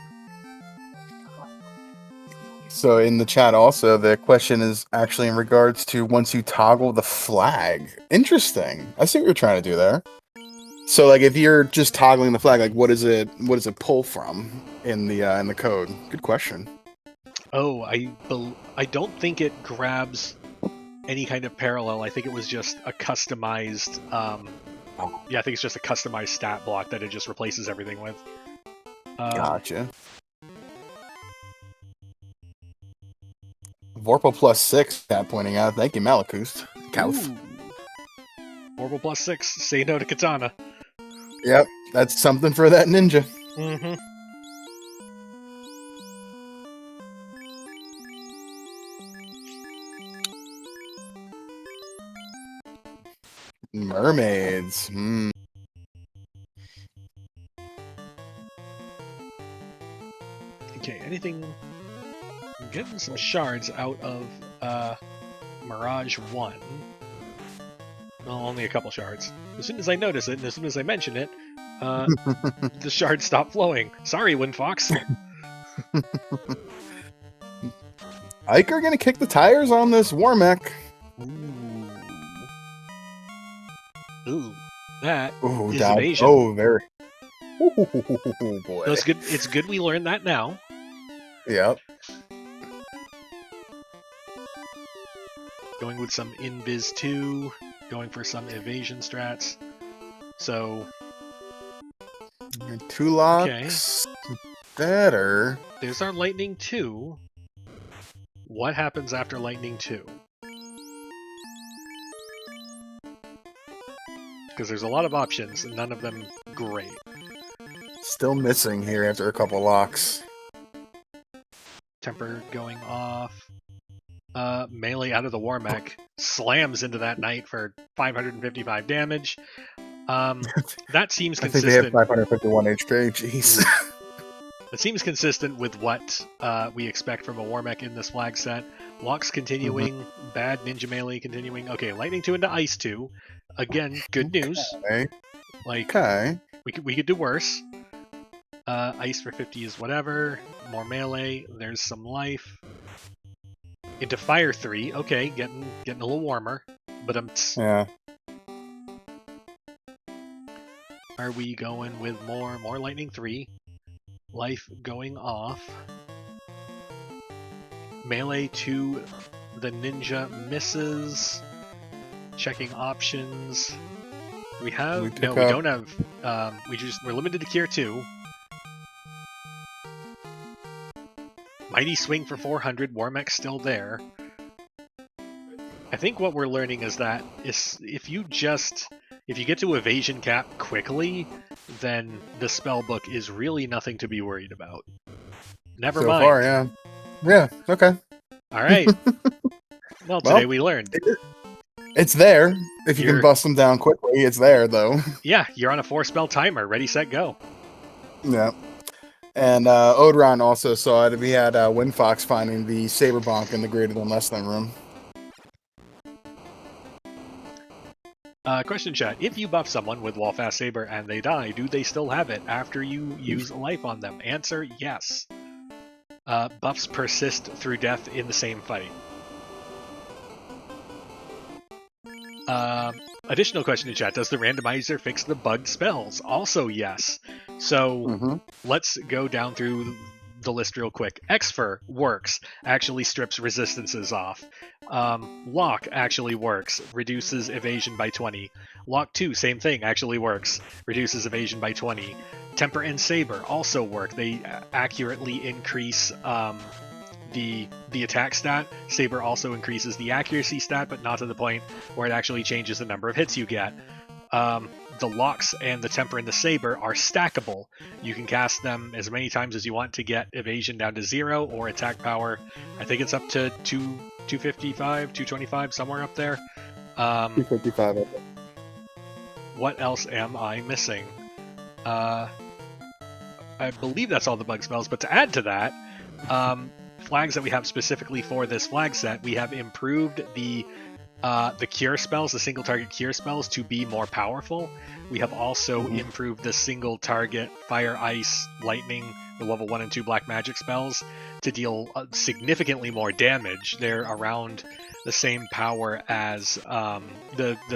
So in the chat also, the question is actually in regards to once you toggle the flag. Interesting. I see what you're trying to do there. So like if you're just toggling the flag, like what does it pull from in the code? Good question. Oh, I don't think it grabs any kind of parallel. I think it was just a customized I think it's just a customized stat block that it just replaces everything with. Gotcha. Vorpal +6, chat pointing out. Thank you, Malakoost. Kauf. Vorpal +6, say no to Katana. Yep, that's something for that ninja. Mm-hmm. Mermaids. Okay, anything... I'm getting some shards out of Mirage 1. Well, only a couple shards. As soon as I notice it, and as soon as I mention it, the shards stop flowing. Sorry, Windfox. Ike are gonna kick the tires on this Warmech. Ooh. That is dodge. evasion. Oh, very. Ooh, boy. No, it's good. It's good we learned that now. Yep. Going with some Invis 2, going for some evasion strats. So... 2 locks. Okay. Better. There's our Lightning 2. What happens after Lightning 2? Because there's a lot of options, and none of them great. Still missing here after a couple locks. Temper going off. Melee out of the Warmech. Slams into that knight for 555 damage. That seems consistent. I think they have 551 HP. Jeez. It seems consistent with what we expect from a Warmech in this flag set. Locks continuing, bad ninja melee continuing. Okay, Lightning 2 into Ice 2. Again, good news. Okay. Like, okay. We could do worse. Ice for 50 is whatever. More melee. There's some life. Into Fire 3. Okay, getting a little warmer. But yeah. Are we going with more Lightning 3? Life going off. Melee to the ninja misses. Checking options. Do we have? No, we don't have. We're limited to Cure 2. Mighty Swing for 400. Warmech's still there. I think what we're learning is that if you get to evasion cap quickly, then the spellbook is really nothing to be worried about. Never mind. So far, yeah. Yeah, okay. Alright. Well, today we learned. It's there. If you can bust them down quickly, it's there, though. Yeah, you're on a 4-spell timer. Ready, set, go. Yeah. And Odron also saw it. We had Windfox finding the Saber Bonk in the greater than less than room. Question chat. If you buff someone with Wallfast Saber and they die, do they still have it after you use a life on them? Answer, yes. Buffs persist through death in the same fight. Additional question in chat: does the randomizer fix the bugged spells? Also, yes. So let's go down through the list real quick. Exfer works, actually strips resistances off. Lock actually works, reduces evasion by 20. Lock 2, same thing, actually works, reduces evasion by 20. Temper and Saber also work. They accurately increase the attack stat. Saber also increases the accuracy stat, but not to the point where it actually changes the number of hits you get. The locks and the temper and the saber are stackable. You can cast them as many times as you want to get evasion down to 0 or attack power. I think it's up to 255, 225, somewhere up there. 255. I think. What else am I missing? I believe that's all the bug spells, but to add to that, flags that we have specifically for this flag set, we have improved the cure spells, the single target cure spells, to be more powerful. We have also improved the single target fire, ice, lightning, the level 1 and 2 black magic spells to deal significantly more damage. They're around the same power as the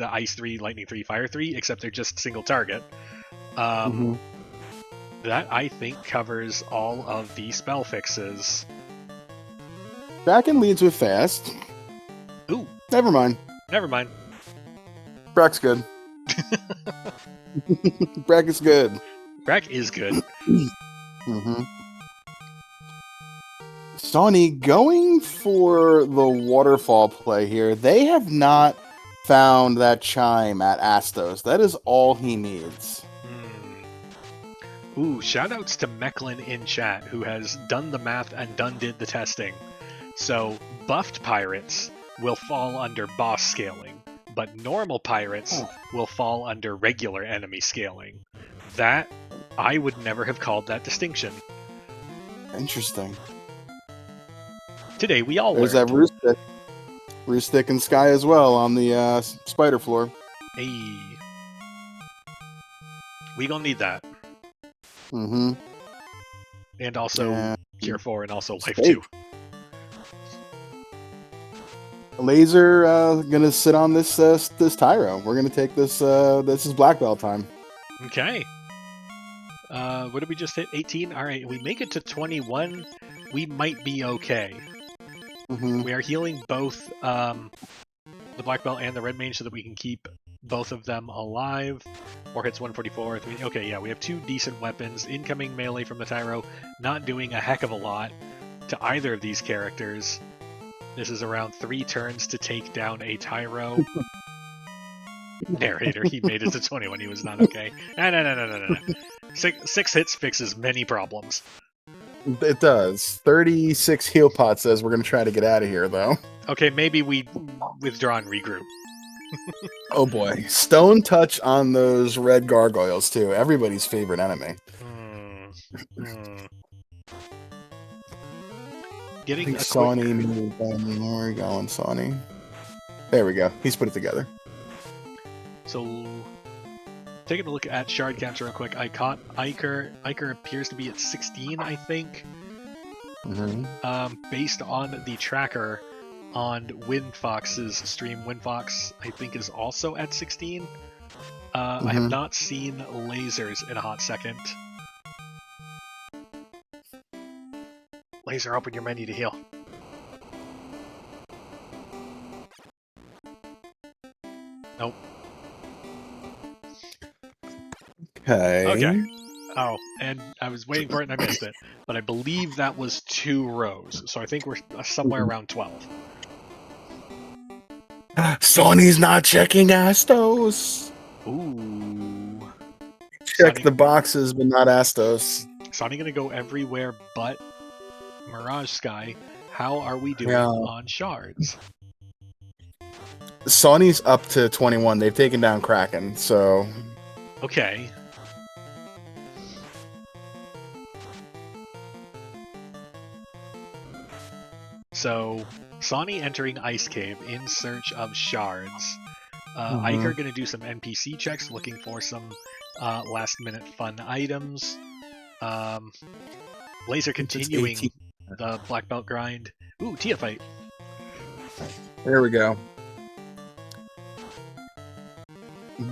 ice 3, lightning 3, fire 3, except they're just single target. That, I think, covers all of the spell fixes. Kraken leads with fast. Ooh. Never mind. Brack's good. Brack is good. Brack is good. Sony going for the waterfall play here. They have not found that chime at Astos. That is all he needs. Ooh, shoutouts to Mecklin in chat, who has done the math and did the testing. So, buffed pirates will fall under boss scaling, but normal pirates will fall under regular enemy scaling. That, I would never have called that distinction. Interesting. Today we all There's learned. that Roostick. Roostick and Sky as well on the spider floor. Hey. We gonna need that. And also Cure 4 and also Life 2. Laser gonna sit on this Tyro. We're gonna take this. This is black belt time. Okay. What did we just hit? 18? Alright, we make it to 21. We might be okay. We are healing both the black belt and the red mage so that we can keep both of them alive. 4 hits, 144. Okay, yeah, we have 2 decent weapons. Incoming melee from the Tyro, not doing a heck of a lot to either of these characters. This is around 3 turns to take down a Tyro. Narrator, he made it to 21. He was not okay. No. 6 hits fixes many problems. It does. 36 heal pot says we're going to try to get out of here, though. Okay, maybe we withdraw and regroup. Oh boy. Stone touch on those red gargoyles, too. Everybody's favorite enemy. Getting I think Sony. Where are we going, Sony? There we go. He's put it together. So, taking a look at shard caps real quick, I caught Iker. Iker appears to be at 16, I think. Based on the tracker on Windfox's stream, Windfox, I think, is also at 16. I have not seen lasers in a hot second. Laser, open your menu to heal. Nope. Okay. Oh, and I was waiting for it and I missed it. But I believe that was 2 rows. So I think we're somewhere around 12. Sony's not checking Astos. Ooh. Check the boxes, but not Astos. Sony gonna go everywhere but Mirage Sky. How are we doing on shards? Sony's up to 21. They've taken down Kraken, so... Okay. So, Sony entering Ice Cave in search of shards. Iker gonna do some NPC checks, looking for some last-minute fun items. Laser continuing the black belt grind. Ooh, Tia fight. There we go.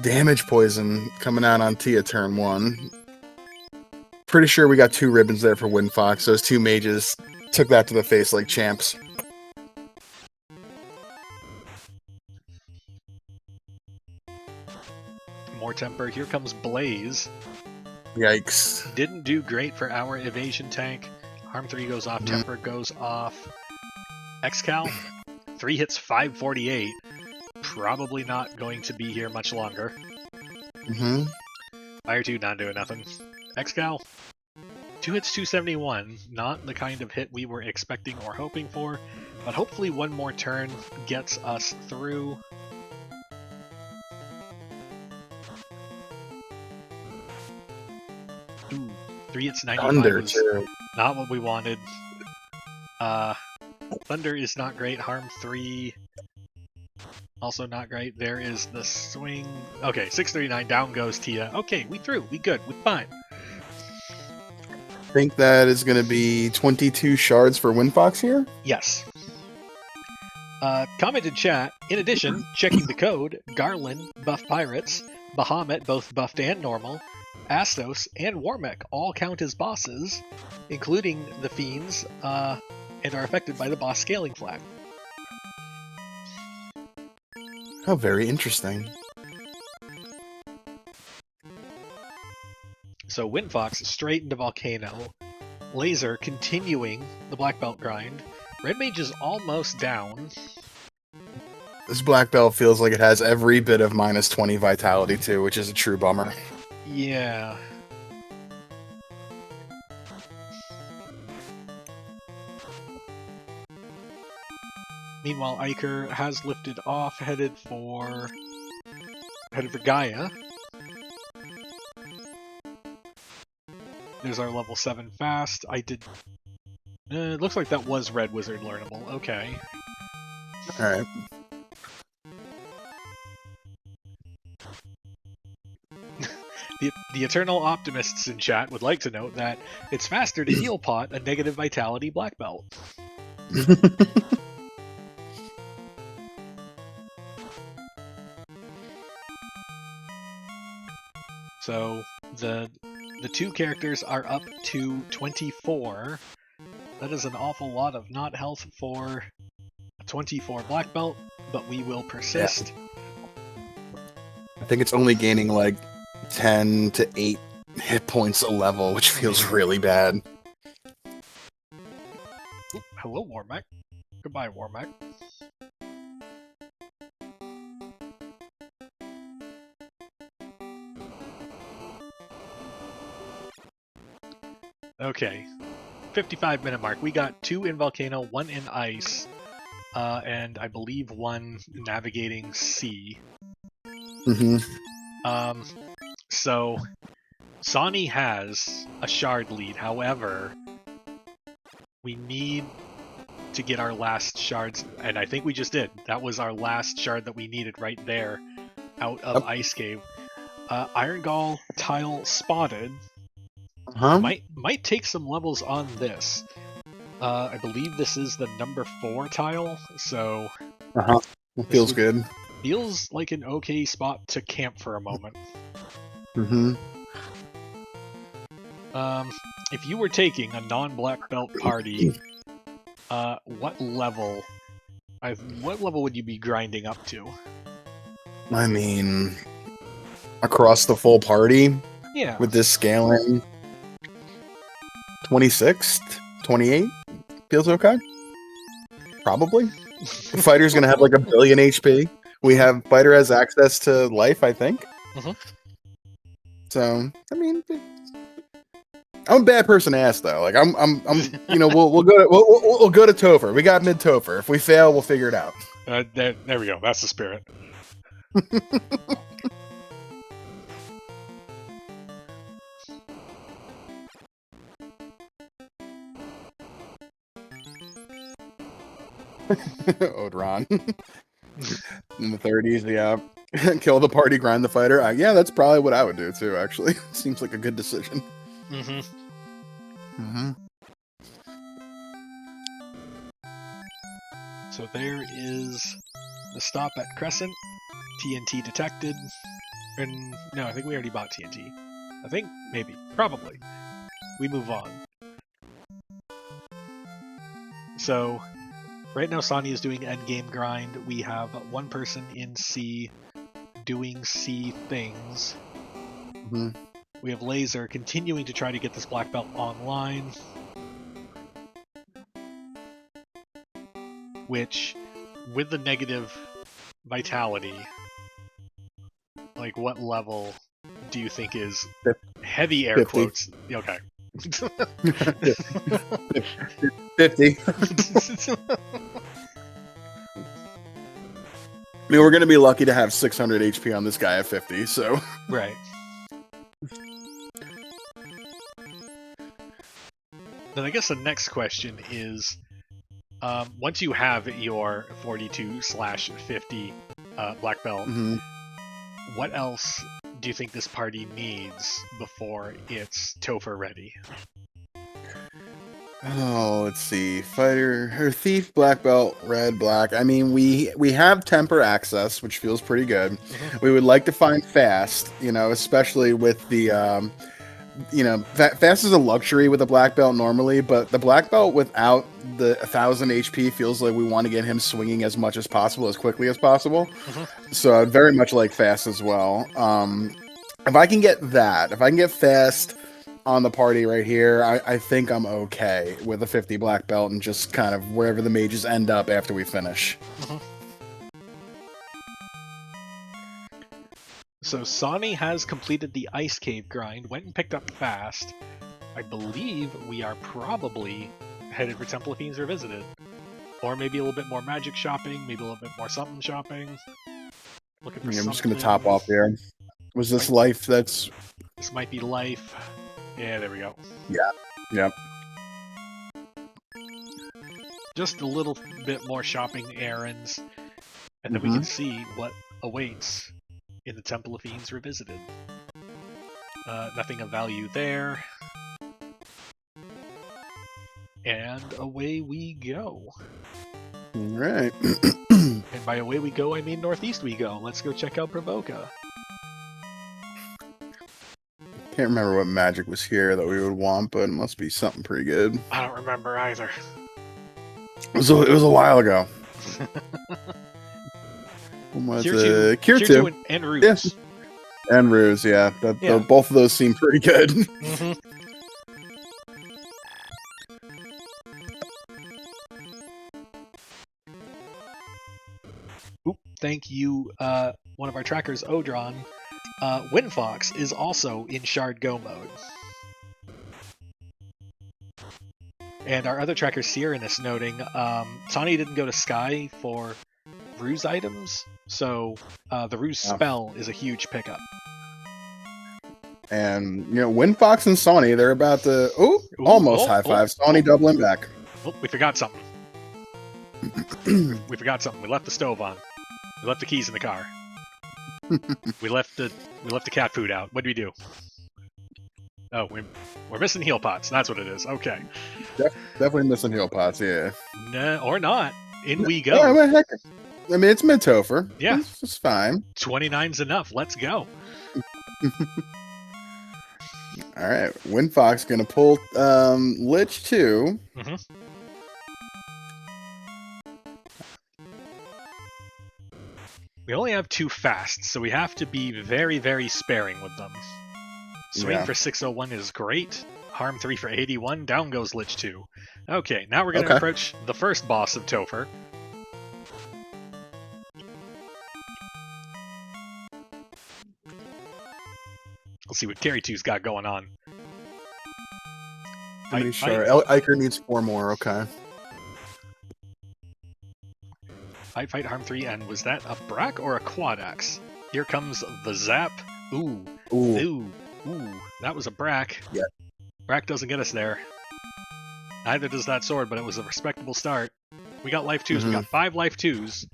Damage poison coming out on Tia turn 1. Pretty sure we got 2 ribbons there for Windfox. Those 2 mages took that to the face like champs. More temper. Here comes Blaze. Yikes. Didn't do great for our evasion tank. Harm 3 goes off, temper goes off. Xcal, 3 hits 548. Probably not going to be here much longer. Fire 2 not doing nothing. Xcal, 2 hits 271. Not the kind of hit we were expecting or hoping for, but hopefully one more turn gets us through. Ooh, 3 hits 95 Thunder, was too. not what we wanted. Thunder is not great. Harm 3 also not great. There is the swing. Okay, 639, down goes Tia. Okay, we through. We good. We fine. I think that is going to be 22 shards for Windfox here. Yes. Comment in chat. In addition, checking the code, Garland, buff pirates, Bahamut, both buffed and normal, Astos, and Warmech all count as bosses, including the fiends, and are affected by the boss scaling flag. How very interesting. So Windfox straight into Volcano. Laser continuing the black belt grind. Red Mage is almost down. This black belt feels like it has every bit of minus 20 vitality too, which is a true bummer. Yeah. Meanwhile, Iker has lifted off, headed for Gaia. There's our level 7 fast. It looks like that was Red Wizard learnable. Okay. Alright. The Eternal Optimists in chat would like to note that it's faster to heal pot a negative vitality black belt. So the 2 characters are up to 24. That is an awful lot of not health for a 24 black belt, but we will persist. Yeah. I think it's only gaining like 10 to 8 hit points a level, which feels really bad. Ooh, hello, Warmech. Goodbye, Warmech. Okay, 55-minute mark. We got 2 in Volcano, 1 in Ice, and I believe 1 navigating Sea. So Sani has a shard lead. However, we need to get our last shards, and I think we just did. That was our last shard that we needed right there out of Ice Cave. Iron Gall tile spotted. Might take some levels on this. I believe this is the number 4 tile, so It feels good. Feels like an okay spot to camp for a moment. If you were taking a non-black belt party, what level would you be grinding up to? I mean, across the full party? Yeah. With this scaling, 26th, 28 feels okay. Probably. The fighter's gonna have like 1 billion HP. Fighter has access to life, I think. So, I mean, I'm a bad person to ask though. Like I'm we'll go to Topher. We got mid Topher. If we fail, we'll figure it out. There we go. That's the spirit. Odron. In the 30s, yeah. Kill the party, grind the fighter. Yeah, that's probably what I would do too, actually. Seems like a good decision. So there is the stop at Crescent. TNT detected. And no, I think we already bought TNT. I think, maybe, probably. We move on. So, right now Sonny is doing endgame grind. We have one person in C doing C things. Mm-hmm. We have Laser continuing to try to get this black belt online. Which, with the negative vitality, like what level do you think is heavy air 50. quotes? Okay. 50. I mean, we're going to be lucky to have 600 HP on this guy at 50, so... Right. Then I guess the next question is, once you have your 42/50 black belt, what else do you think this party needs before it's Topher ready? Oh, let's see. Fighter, or thief, black belt, red, black. I mean, we have temper access, which feels pretty good. We would like to find fast, especially with the fast is a luxury with a black belt normally, but the black belt without the 1000 HP feels like we want to get him swinging as much as possible, as quickly as possible. So I'd very much like fast as well. If I can get fast on the party right here, I think I'm okay with a 50 black belt and just kind of wherever the mages end up after we finish. So Sonny has completed the Ice Cave grind, went and picked up Fast. I believe we are probably headed for Temple of Fiends Revisited. Or maybe a little bit more magic shopping, maybe a little bit more something shopping. Looking for I'm something. just going to top off here. Was this life that's... This might be life. Yeah, there we go. Yeah. Yep. Just a little bit more shopping errands, and then we can see what awaits in the Temple of Fiends Revisited. Nothing of value there. And away we go. Alright. And by away we go, I mean northeast we go. Let's go check out Provoca. Can't remember what magic was here that we would want, but it must be something pretty good. I don't remember either. It was a while ago. Cure 2 and Ruse. Yes. And Ruse, yeah. Both of those seem pretty good. Oop, thank you, one of our trackers, Odron. Windfox is also in Shard Go mode. And our other tracker, Sierranus, noting, Sonny didn't go to Sky for Ruse items, so the Ruse spell is a huge pickup. And, Windfox and Sonny, they're about to... almost high five. Sonny doubling back. Oh, we forgot something. We forgot something. We left the stove on. We left the keys in the car. We left the cat food out. What do we do? Oh, we're missing heal pots. That's what it is. Okay. Definitely missing heal pots, yeah. Nah, or not. In we go. Yeah, well, heck, I mean, it's mid-Topher. Yeah. It's fine. 29's enough. Let's go. Alright, Windfox gonna pull Lich 2. We only have 2 fasts, so we have to be very, very sparing with them. Swing for 601 is great. Harm 3 for 81. Down goes Lich 2. Okay, now we're going to approach the first boss of Topher. Let's see what Carry 2's got going on. Iker needs 4 more, okay. Fight Harm 3, and was that a Brack or a Quad Axe? Here comes the Zap. Ooh. That was a Brack. Yeah. Brack doesn't get us there. Neither does that sword, but it was a respectable start. We got life 2s. We got 5 life 2s.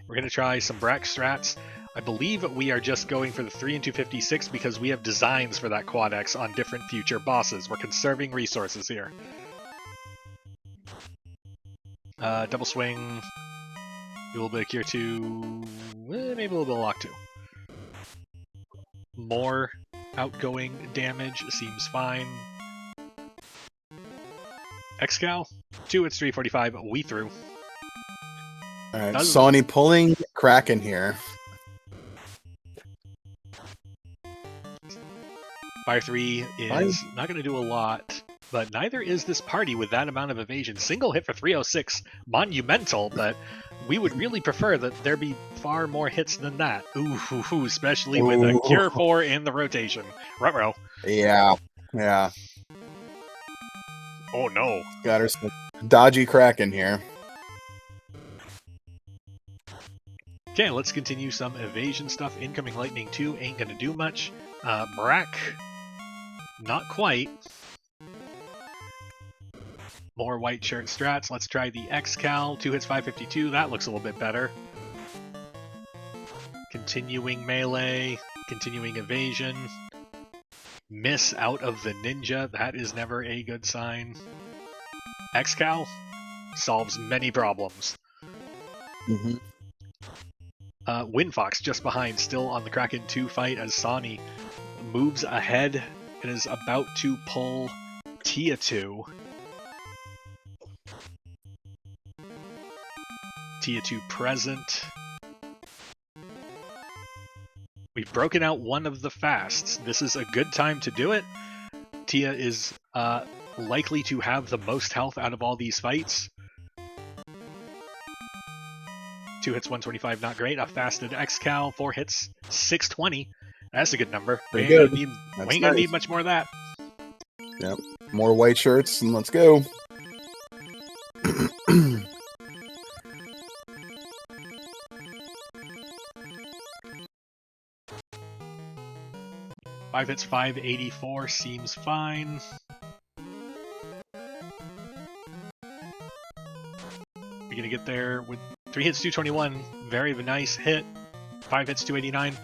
We're going to try some Brack strats. I believe we are just going for the 3 and 256 because we have designs for that Quad Axe on different future bosses. We're conserving resources here. Double swing. Do a little bit of Cure 2. Maybe a little bit of Lock 2. more outgoing damage seems fine. Excal, 2 hits, 345, we through. Alright, Sony pulling Kraken here. Fire 3 is not going to do a lot, but neither is this party with that amount of evasion. Single hit for 306, monumental, but we would really prefer that there be far more hits than that. Ooh, especially with a Cure 4 in the rotation. Ruh-roh. Yeah. Oh no. Got her some dodgy Kraken here. Okay, let's continue some evasion stuff. Incoming Lightning 2 ain't gonna do much. Brack, not quite. More white shirt strats. Let's try the Excal. 2 hits, 552. That looks a little bit better. Continuing melee. Continuing evasion. Miss out of the ninja. That is never a good sign. Excal solves many problems. Windfox just behind, still on the Kraken 2 fight as Sani moves ahead and is about to pull Tia 2. Tia 2 present. We've broken out one of the fasts. This is a good time to do it. Tia is likely to have the most health out of all these fights. 2 hits, 125, not great. A fasted Excal, 4 hits, 620. That's a good number. We ain't gonna need much more of that. Yep. More white shirts, and let's go. 5 hits, 584 seems fine. We're gonna get there with 3 hits, 221. Very nice hit. 5 hits, 289.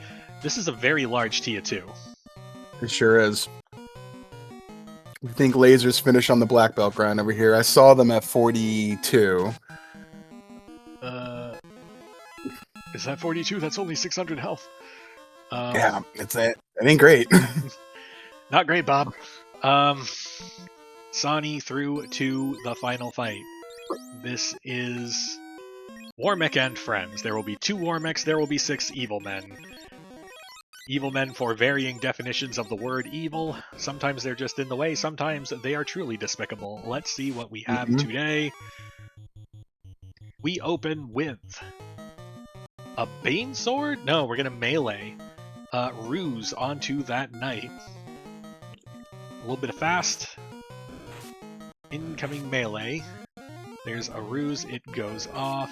This is a very large Tia 2. It sure is. I think lasers finish on the black belt grind over here. I saw them at 42. Is that 42? That's only 600 health. Yeah, it ain't great. Not great, Bob. Sani through to the final fight. This is Warmech and friends. There will be 2 Warmechs, there will be 6 evil men. Evil men for varying definitions of the word evil. Sometimes they're just in the way, sometimes they are truly despicable. Let's see what we have today. We open with a Bane Sword? No, we're gonna melee. Ruse onto that knight. A little bit of fast. Incoming melee. There's a Ruse, it goes off.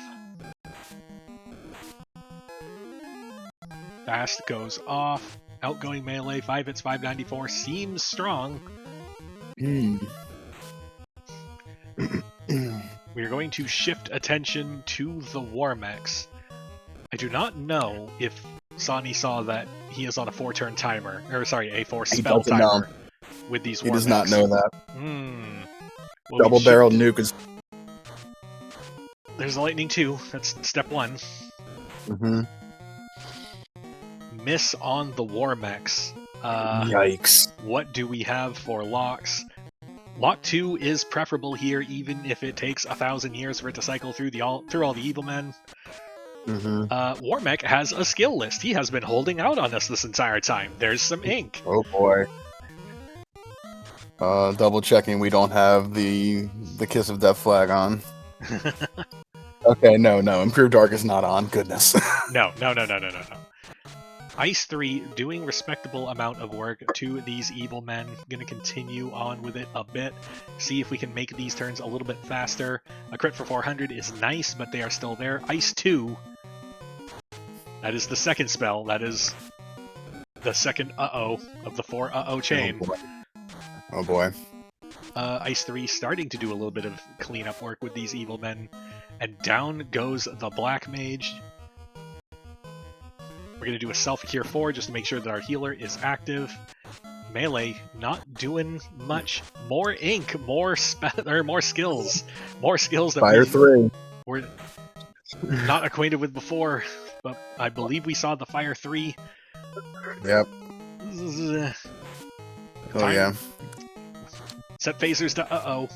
Fast goes off. Outgoing melee, 5 hits, 594. Seems strong. We're going to shift attention to the Warmechs. I do not know if Sani saw that he is on a 4-turn timer, or sorry, a 4-spell timer with these Warmechs. He does not know that. Well, double-barreled nuke is... There's a lightning 2. That's step 1. Miss on the Warmechs. Yikes. What do we have for locks? Lock 2 is preferable here, even if it takes 1,000 years for it to cycle through through all the evil men. Warmech has a skill list. He has been holding out on us this entire time. There's some ink. Oh boy. Double checking we don't have the Kiss of Death flag on. Okay, no. Improved Dark is not on. Goodness. No. Ice 3 doing respectable amount of work to these evil men. Gonna continue on with it a bit. See if we can make these turns a little bit faster. A crit for 400 is nice, but they are still there. Ice 2. That is the second spell. That is the second of the 4 chain. Oh boy. Ice 3 starting to do a little bit of cleanup work with these evil men. And down goes the Black Mage. We're going to do a self-cure 4 just to make sure that our healer is active. Melee, not doing much. More ink, more skills. More skills that Fire 3. We're not acquainted with before, but I believe we saw the Fire 3. Yep. Oh yeah. Set phasers to uh-oh.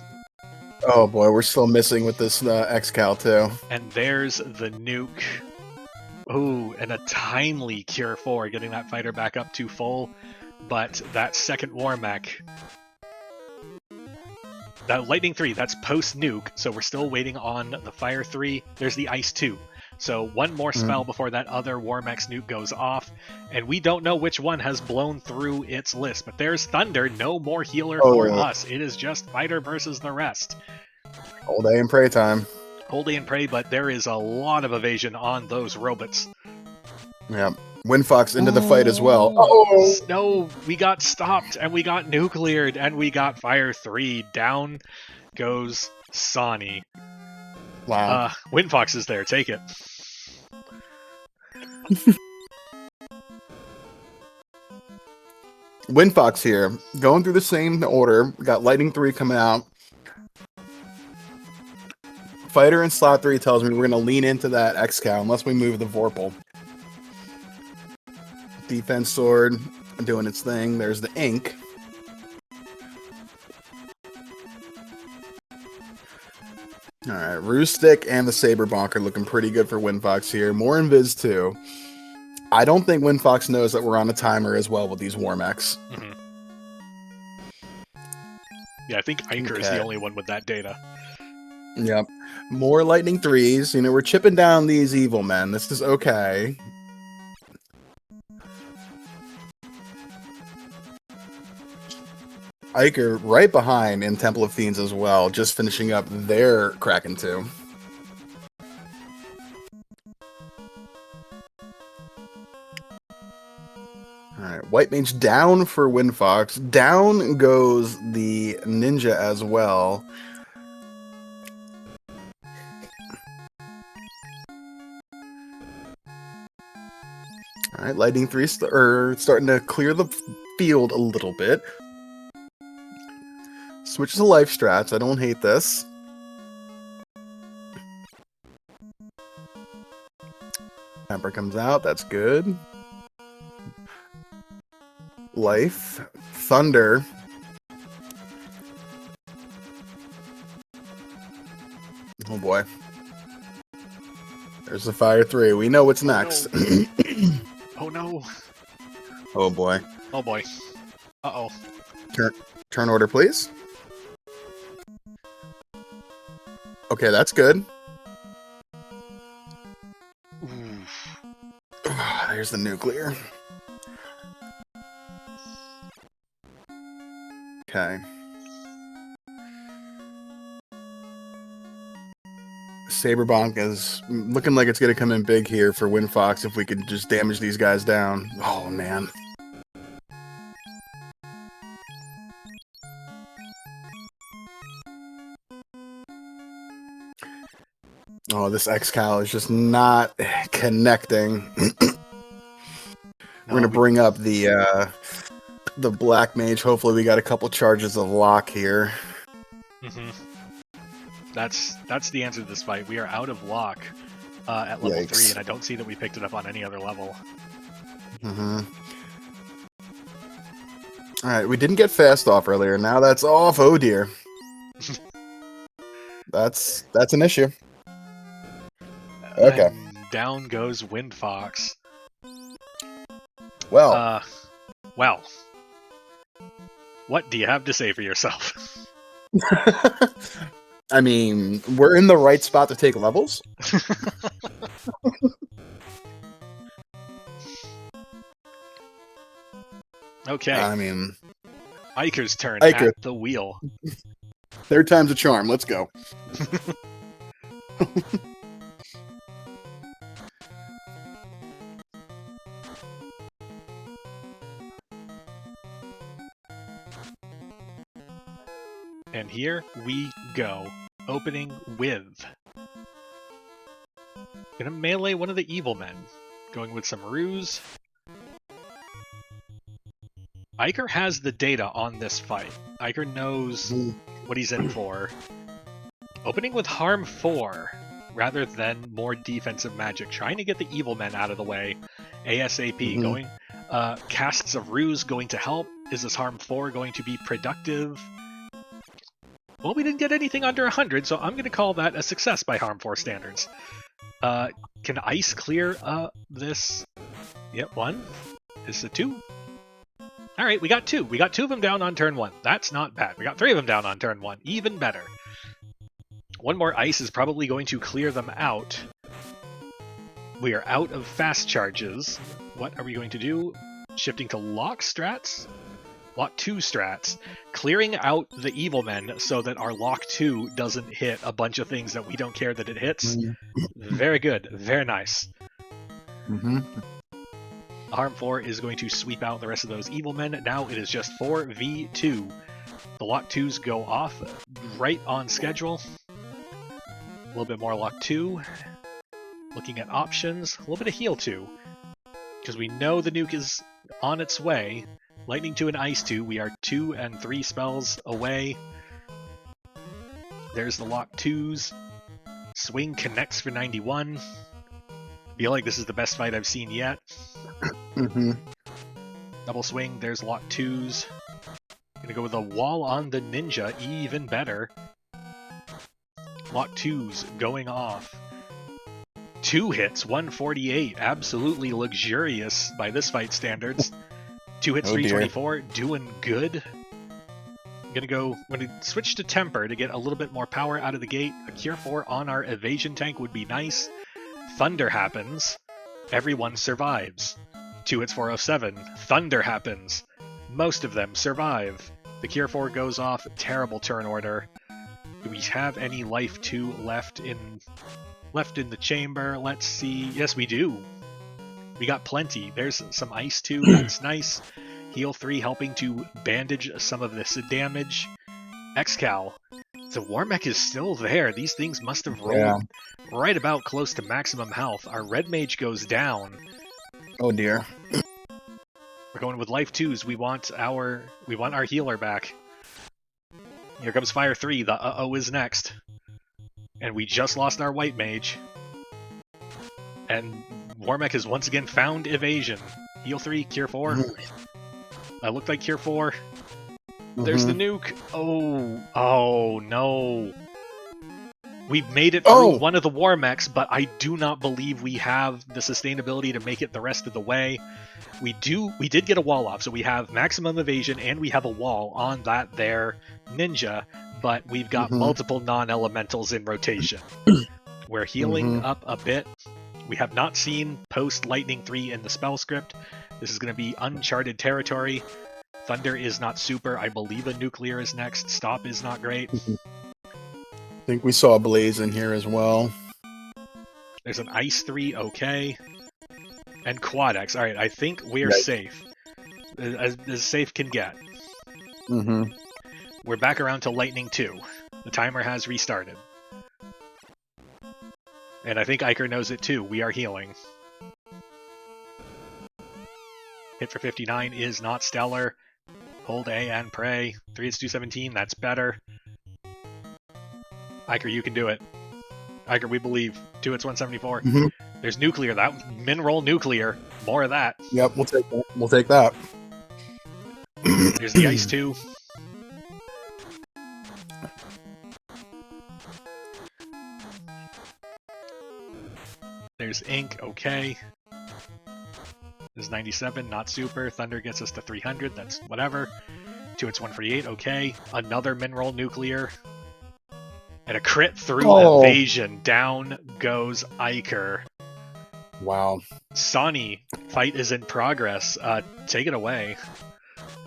Oh boy, we're still missing with this X-Cal too. And there's the nuke. Ooh, and a timely Cure 4, getting that fighter back up to full. But that second War Mech... That Lightning 3, that's post-nuke, so we're still waiting on the Fire 3. There's the Ice 2. So one more spell before that other War Mech's nuke goes off, and we don't know which one has blown through its list. But there's Thunder, no more healer for us. It is just fighter versus the rest. All day and pray time. Whole day and pray, but there is a lot of evasion on those robots. Yeah. Windfox into the fight as well. Oh no, we got stopped, and we got nucleared, and we got Fire 3. Down goes Sonny. Wow. Windfox is there, take it. Windfox here, going through the same order. We got Lightning 3 coming out. Fighter in slot 3 tells me we're going to lean into that X-Cal unless we move the Vorpal. Defense sword doing its thing. There's the ink. Alright, Roostick and the Saber Bonk are looking pretty good for Windfox here. More Invis too. I don't think Windfox knows that we're on a timer as well with these War Mechs. Mm-hmm. Yeah, I think Iker is the only one with that data. Yep. More Lightning 3s. You know, we're chipping down these evil men. This is okay. Iker right behind in Temple of Fiends as well, just finishing up their Kraken 2. Alright, White Mage down for Windfox. Down goes the Ninja as well. Alright, Lightning 3 starting to clear the field a little bit. Switches to life strats. I don't hate this. Emperor comes out. That's good. Life. Thunder. Oh boy. There's the Fire 3. We know what's next. No. Oh no. Oh boy. Oh boy. Uh-oh. Turn order, please. Okay, that's good. There's the nuclear. Okay. Saberbonk is looking like it's going to come in big here for Windfox if we could just damage these guys down. Oh, man. Oh, this X-Cal is just not connecting. We're going to bring up the Black Mage. Hopefully we got a couple charges of lock here. Mm-hmm. That's the answer to this fight. We are out of lock at level 3, and I don't see that we picked it up on any other level. Mm-hmm. Alright, we didn't get fast off earlier. Now that's off. Oh dear. That's an issue. Okay. And down goes Windfox. Well. Well. What do you have to say for yourself? I mean, we're in the right spot to take levels. Okay. I mean... Iker's turn at the wheel. Third time's a charm. Let's go. And here we go. Opening with... Gonna melee one of the evil men. Going with some ruse. Iker has the data on this fight. Iker knows what he's in for. Opening with harm 4 rather than more defensive magic. Trying to get the evil men out of the way ASAP. Going Casts of Ruse going to help. Is this Harm 4 going to be productive? Well, we didn't get anything under 100, so I'm going to call that a success by Harm 4 standards. Can Ice clear this? Yep, 1. This is a 2. Alright, we got 2. We got 2 of them down on turn 1. That's not bad. We got 3 of them down on turn 1. Even better. One more Ice is probably going to clear them out. We are out of fast charges. What are we going to do? Shifting to Lock strats? Lock 2 strats. Clearing out the Evil Men so that our Lock 2 doesn't hit a bunch of things that we don't care that it hits. Very good. Very nice. Harm 4 is going to sweep out the rest of those Evil Men. Now it is just 4v2. The Lock 2s go off right on schedule. A little bit more Lock 2. Looking at options. A little bit of Heal 2. Because we know the nuke is on its way. Lightning 2 and Ice 2. We are 2 and 3 spells away. There's the Lock 2s. Swing connects for 91. Feel like this is the best fight I've seen yet. Double swing, there's Lock 2s. Gonna go with a wall on the Ninja, even better. Lock 2s going off. 2 hits, 148. Absolutely luxurious by this fight standards. 2 hits, 324. Doing good. I'm gonna switch to Temper to get a little bit more power out of the gate. A Cure 4 on our evasion tank would be nice. Thunder happens. Everyone survives. 2 hits, 407. Thunder happens. Most of them survive. The Cure 4 goes off. Terrible turn order. Do we have any life 2 left in the chamber? Let's see. Yes, we do. We got plenty. There's some Ice 2. That's nice. Heal 3 helping to bandage some of this damage. Excal. The War Mech is still there. These things must have rolled right about close to maximum health. Our Red Mage goes down. Oh dear. We're going with life 2s. We want our healer back. Here comes Fire 3. The uh-oh is next. And we just lost our White Mage. And War Mech has once again found evasion. Heal 3, Cure 4. That looked like Cure 4. There's the nuke. Oh no. We've made it through one of the War Mechs, but I do not believe we have the sustainability to make it the rest of the way. We did get a wall off, so we have maximum evasion and we have a wall on that there Ninja, but we've got multiple non-elementals in rotation. We're healing up a bit. We have not seen post Lightning 3 in the spell script. This is going to be uncharted territory. Thunder is not super. I believe a Nuclear is next. Stop is not great. I think we saw a Blaze in here as well. There's an Ice 3, okay. And Quadex. Alright, I think we're safe. As safe can get. We're back around to Lightning 2. The timer has restarted. And I think Iker knows it too. We are healing. Hit for 59 is not stellar. Hold A and pray. 3 hits, 217. That's better. Iker, you can do it. Iker, we believe. 2 hits, 174. There's Nuclear. That Mineral Nuclear. More of that. Yep, we'll take that. We'll take that. There's the Ice 2. There's Ink. Okay. There's 97, not super. Thunder gets us to 300, that's whatever. 2 hits, 148, okay. Another Mineral Nuclear. And a crit through evasion. Down goes Iker. Wow. Sonny, fight is in progress. Take it away.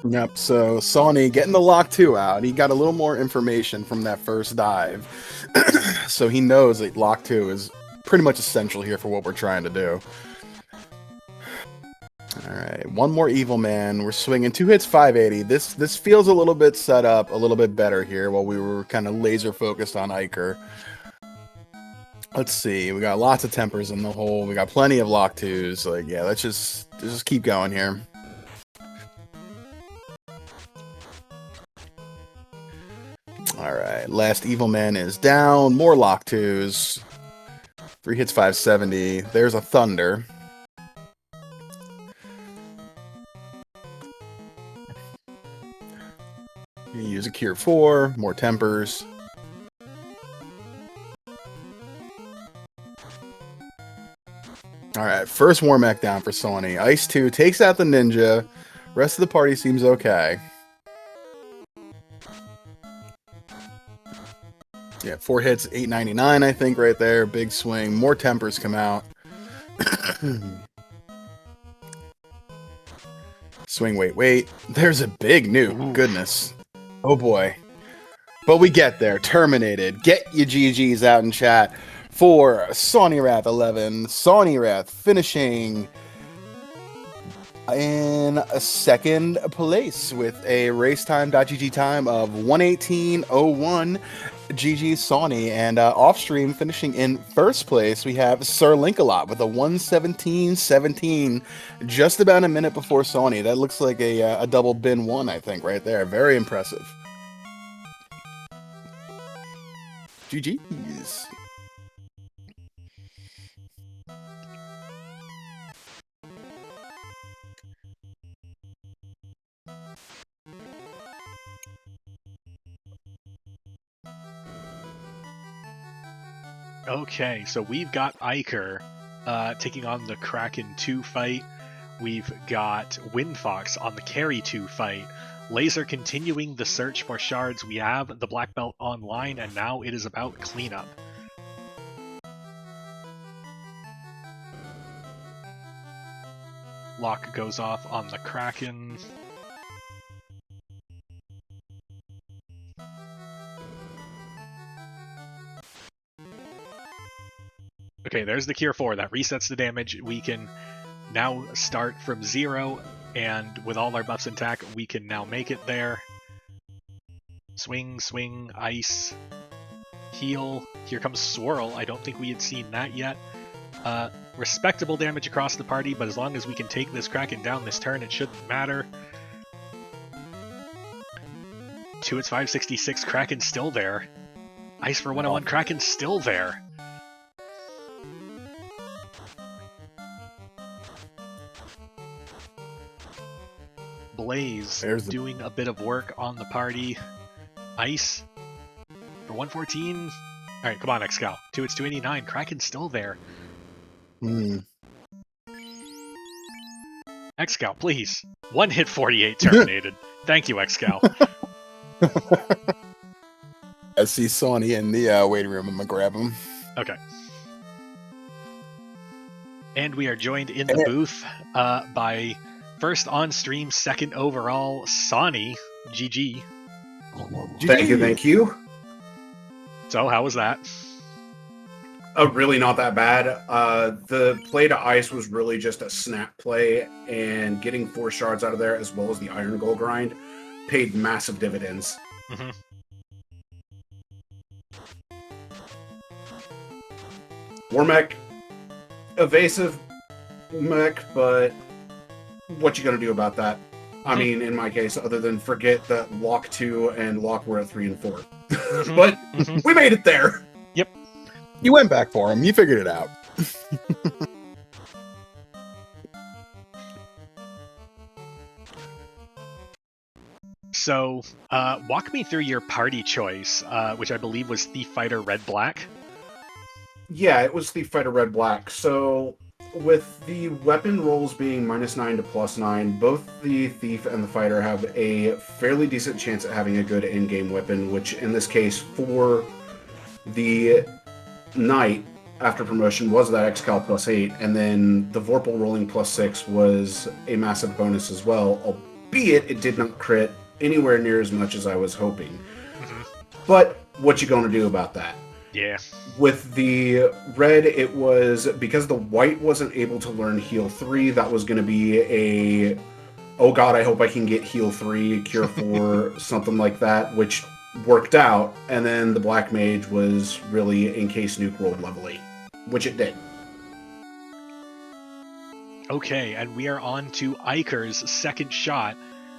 Yep, so Sonny getting the Lock 2 out. He got a little more information from that first dive. So he knows that Lock 2 is pretty much essential here for what we're trying to do. Alright, one more Evil Man. We're swinging 2 hits, 580. This feels a little bit set up, a little bit better here while we were kind of laser focused on Iker. Let's see, we got lots of Tempers in the hole. We got plenty of Lock 2s. Like, yeah, let's just keep going here. Alright, last Evil Man is down. More Lock 2s. 3 hits, 570. There's a Thunder. use a Cure 4, more Tempers. Alright, first Warmech down for Sony. Ice 2 takes out the Ninja. Rest of the party seems okay. Yeah, 4 hits, 899, I think, right there. Big swing. More Tempers come out. Swing, wait. There's a big nuke. Ooh. Goodness. Oh boy. But we get there. Terminated. Get your GGs out in chat for Sony Wrath 11. Sony Wrath finishing in a second place with a racetime.gg time of 1:18:01. GG Sony. And off stream finishing in first place, we have Sir Linkalot with a 1:17:17, just about a minute before Sony. That looks like a double bin one, I think, right there. Very impressive. GG's. Okay, so we've got Iker taking on the Kraken 2 fight. We've got Windfox on the Carry 2 fight. Laser continuing the search for shards. We have the Black Belt online, and now it is about cleanup. Lock goes off on the Kraken. Okay, there's the Cure 4. That resets the damage. We can now start from 0, and with all our buffs intact, we can now make it there. Swing, ice, heal. Here comes Swirl. I don't think we had seen that yet. Respectable damage across the party, but as long as we can take this Kraken down this turn, it shouldn't matter. 2 hits, 566. Kraken's still there. Ice for 101. Kraken's still there. Blaze doing a bit of work on the party. Ice for 114. Alright, come on, Excal. 2 hits, 289. Kraken's still there. Excal, please. 1 hit, 48 terminated. Thank you, Excal. I see Sony in the waiting room. I'm gonna grab him. Okay. And we are joined in the booth by first on stream, second overall, Sony. GG. Thank you. So, how was that? Really not that bad. The play to ice was really just a snap play, and getting 4 shards out of there, as well as the iron goal grind, paid massive dividends. Mm-hmm. Warmech, evasive mech, but what you gonna do about that? I mean, in my case, other than forget that Lock 2 and Lock were at 3 and 4. But we made it there. Yep. You went back for him. You figured it out. So, walk me through your party choice, which I believe was Thief Fighter Red Black. Yeah, it was Thief Fighter Red Black. So, with the weapon rolls being -9 to +9, both the Thief and the Fighter have a fairly decent chance at having a good in-game weapon, which in this case, for the Knight, after promotion, was that Excal +8, and then the Vorpal rolling +6 was a massive bonus as well, albeit it did not crit anywhere near as much as I was hoping. But what you gonna do about that? Yeah. With the red, it was because the white wasn't able to learn heal 3, that was going to be a, oh god, I hope I can get heal 3, cure 4, something like that, which worked out. And then the black mage was really in case nuke rolled level 8, which it did. Okay, and we are on to Iker's second shot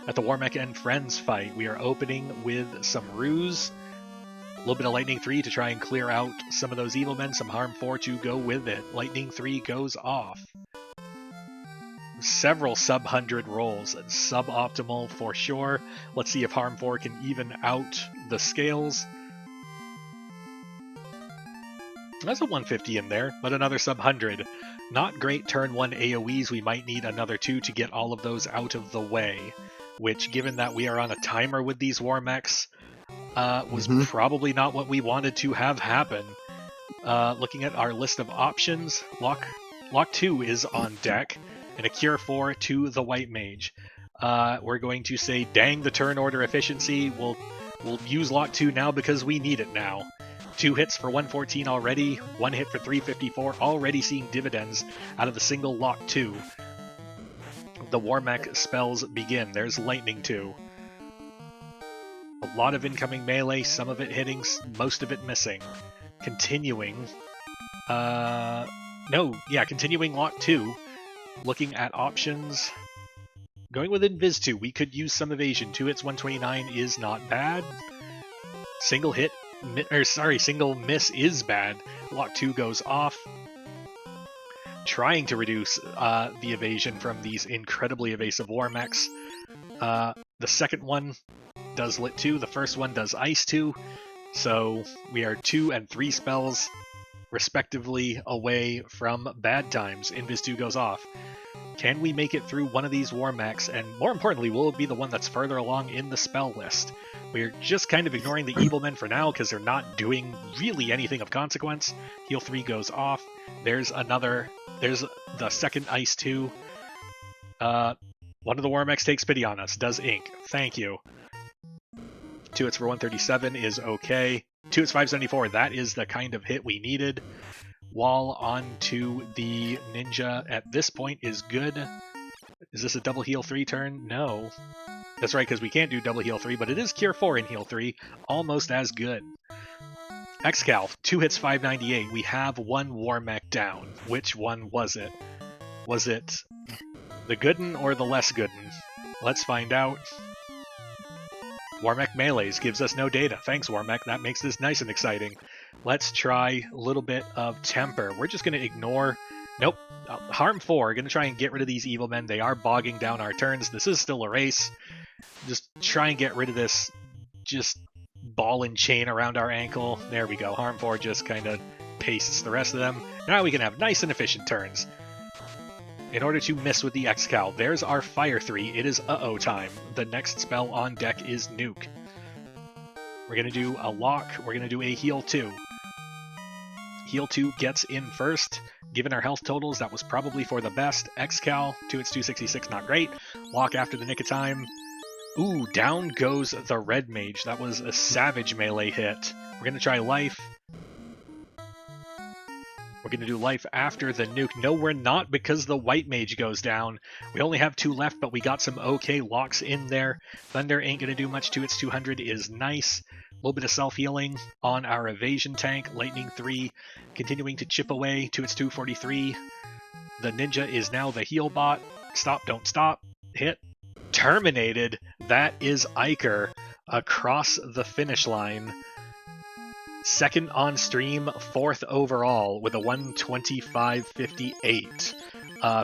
at the Warmech and Friends fight. We are opening with some Ruse. A little bit of Lightning 3 to try and clear out some of those evil men, some Harm 4 to go with it. Lightning 3 goes off. several sub-100 rolls. Suboptimal for sure. Let's see if Harm 4 can even out the scales. There's a 150 in there, but another sub-100. Not great turn 1 AoEs. We might need another 2 to get all of those out of the way, which, given that we are on a timer with these war mechs, was probably not what we wanted to have happen. Looking at our list of options, Lock 2 is on deck, and a Cure 4 to the White Mage. We're going to say, dang the turn order efficiency, we'll use Lock 2 now because we need it now. 2 hits for 114 already, 1 hit for 354, already seeing dividends out of the single Lock 2. The War Mech spells begin. There's Lightning 2. A lot of incoming melee, some of it hitting, most of it missing. Continuing. Continuing Lock 2. Looking at options. Going with Invis 2. We could use some evasion. 2 hits, 129 is not bad. Single miss is bad. Lock 2 goes off. Trying to reduce the evasion from these incredibly evasive war mechs. The second one does Lit 2, the first one does Ice 2, so we are 2 and 3 spells, respectively, away from bad times. Invis 2 goes off. Can we make it through one of these war mechs, and more importantly, will it be the one that's further along in the spell list? We're just kind of ignoring the Evil Men for now, because they're not doing really anything of consequence. Heal 3 goes off. There's the second Ice 2. One of the war mechs takes pity on us, does Ink. Thank you. 2 hits for 137 is okay. 2 hits 574, that is the kind of hit we needed. Wall onto the ninja at this point is good. Is this a double heal 3 turn? No. That's right, because we can't do double heal 3, but it is Cure 4 in heal 3. Almost as good. Excal, 2 hits 598. We have one war mech down. Which one was it? Was it the good one or the less good one? Let's find out. Warmech Melees gives us no data. Thanks, Warmech. That makes this nice and exciting. Let's try a little bit of Temper. We're just going to ignore... Nope. Harm 4. Going to try and get rid of these evil men. They are bogging down our turns. This is still a race. Just try and get rid of this just ball and chain around our ankle. There we go. Harm 4 just kind of pastes the rest of them. Now we can have nice and efficient turns. In order to miss with the Excal, there's our Fire 3. It is uh-oh time. The next spell on deck is Nuke. We're going to do a Lock. We're going to do a Heal 2. Heal 2 gets in first. Given our health totals, that was probably for the best. Excal, 2 hits 266, not great. Lock after the nick of time. Ooh, down goes the Red Mage. That was a savage melee hit. We're going to try Life. We're going to do Life after the Nuke. No, we're not, because the White Mage goes down. We only have 2 left, but we got some okay locks in there. Thunder ain't going to do much. 2 hits 200 is nice. A little bit of self-healing on our evasion tank. Lightning 3 continuing to chip away. 2 hits 243. The Ninja is now the heal bot. Stop, don't stop. Hit. Terminated. That is Iker across the finish line. Second on stream, 4th overall with a 125.58.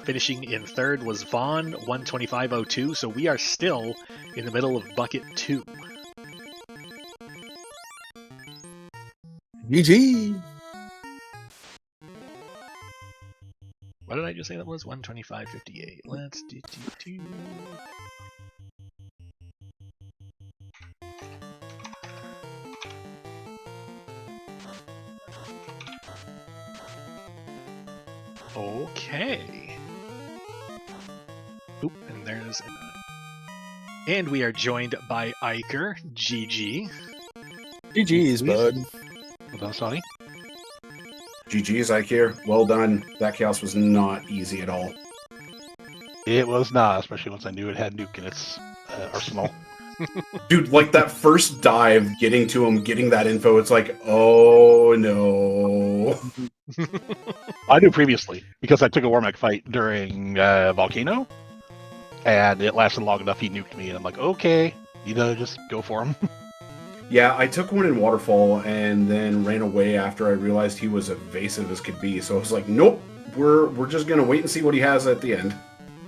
Finishing in 3rd was Vaughn, 125.02, so we are still in the middle of bucket 2. GG! What did I just say that was? 125.58. Let's do. Okay. Oop, and there's and we are joined by Iker. GG. GG's, bud. Well done, Sonny. GG's, Iker. Well done. That chaos was not easy at all. It was not, especially once I knew it had Nuke in its arsenal. Dude, like that first dive, getting to him, getting that info, it's like, oh no. I knew previously, because I took a Warmech fight during Volcano, and it lasted long enough, he nuked me, and I'm like, okay, you know, just go for him. Yeah, I took one in Waterfall, and then ran away after I realized he was evasive as could be, so I was like, nope, we're just gonna wait and see what he has at the end.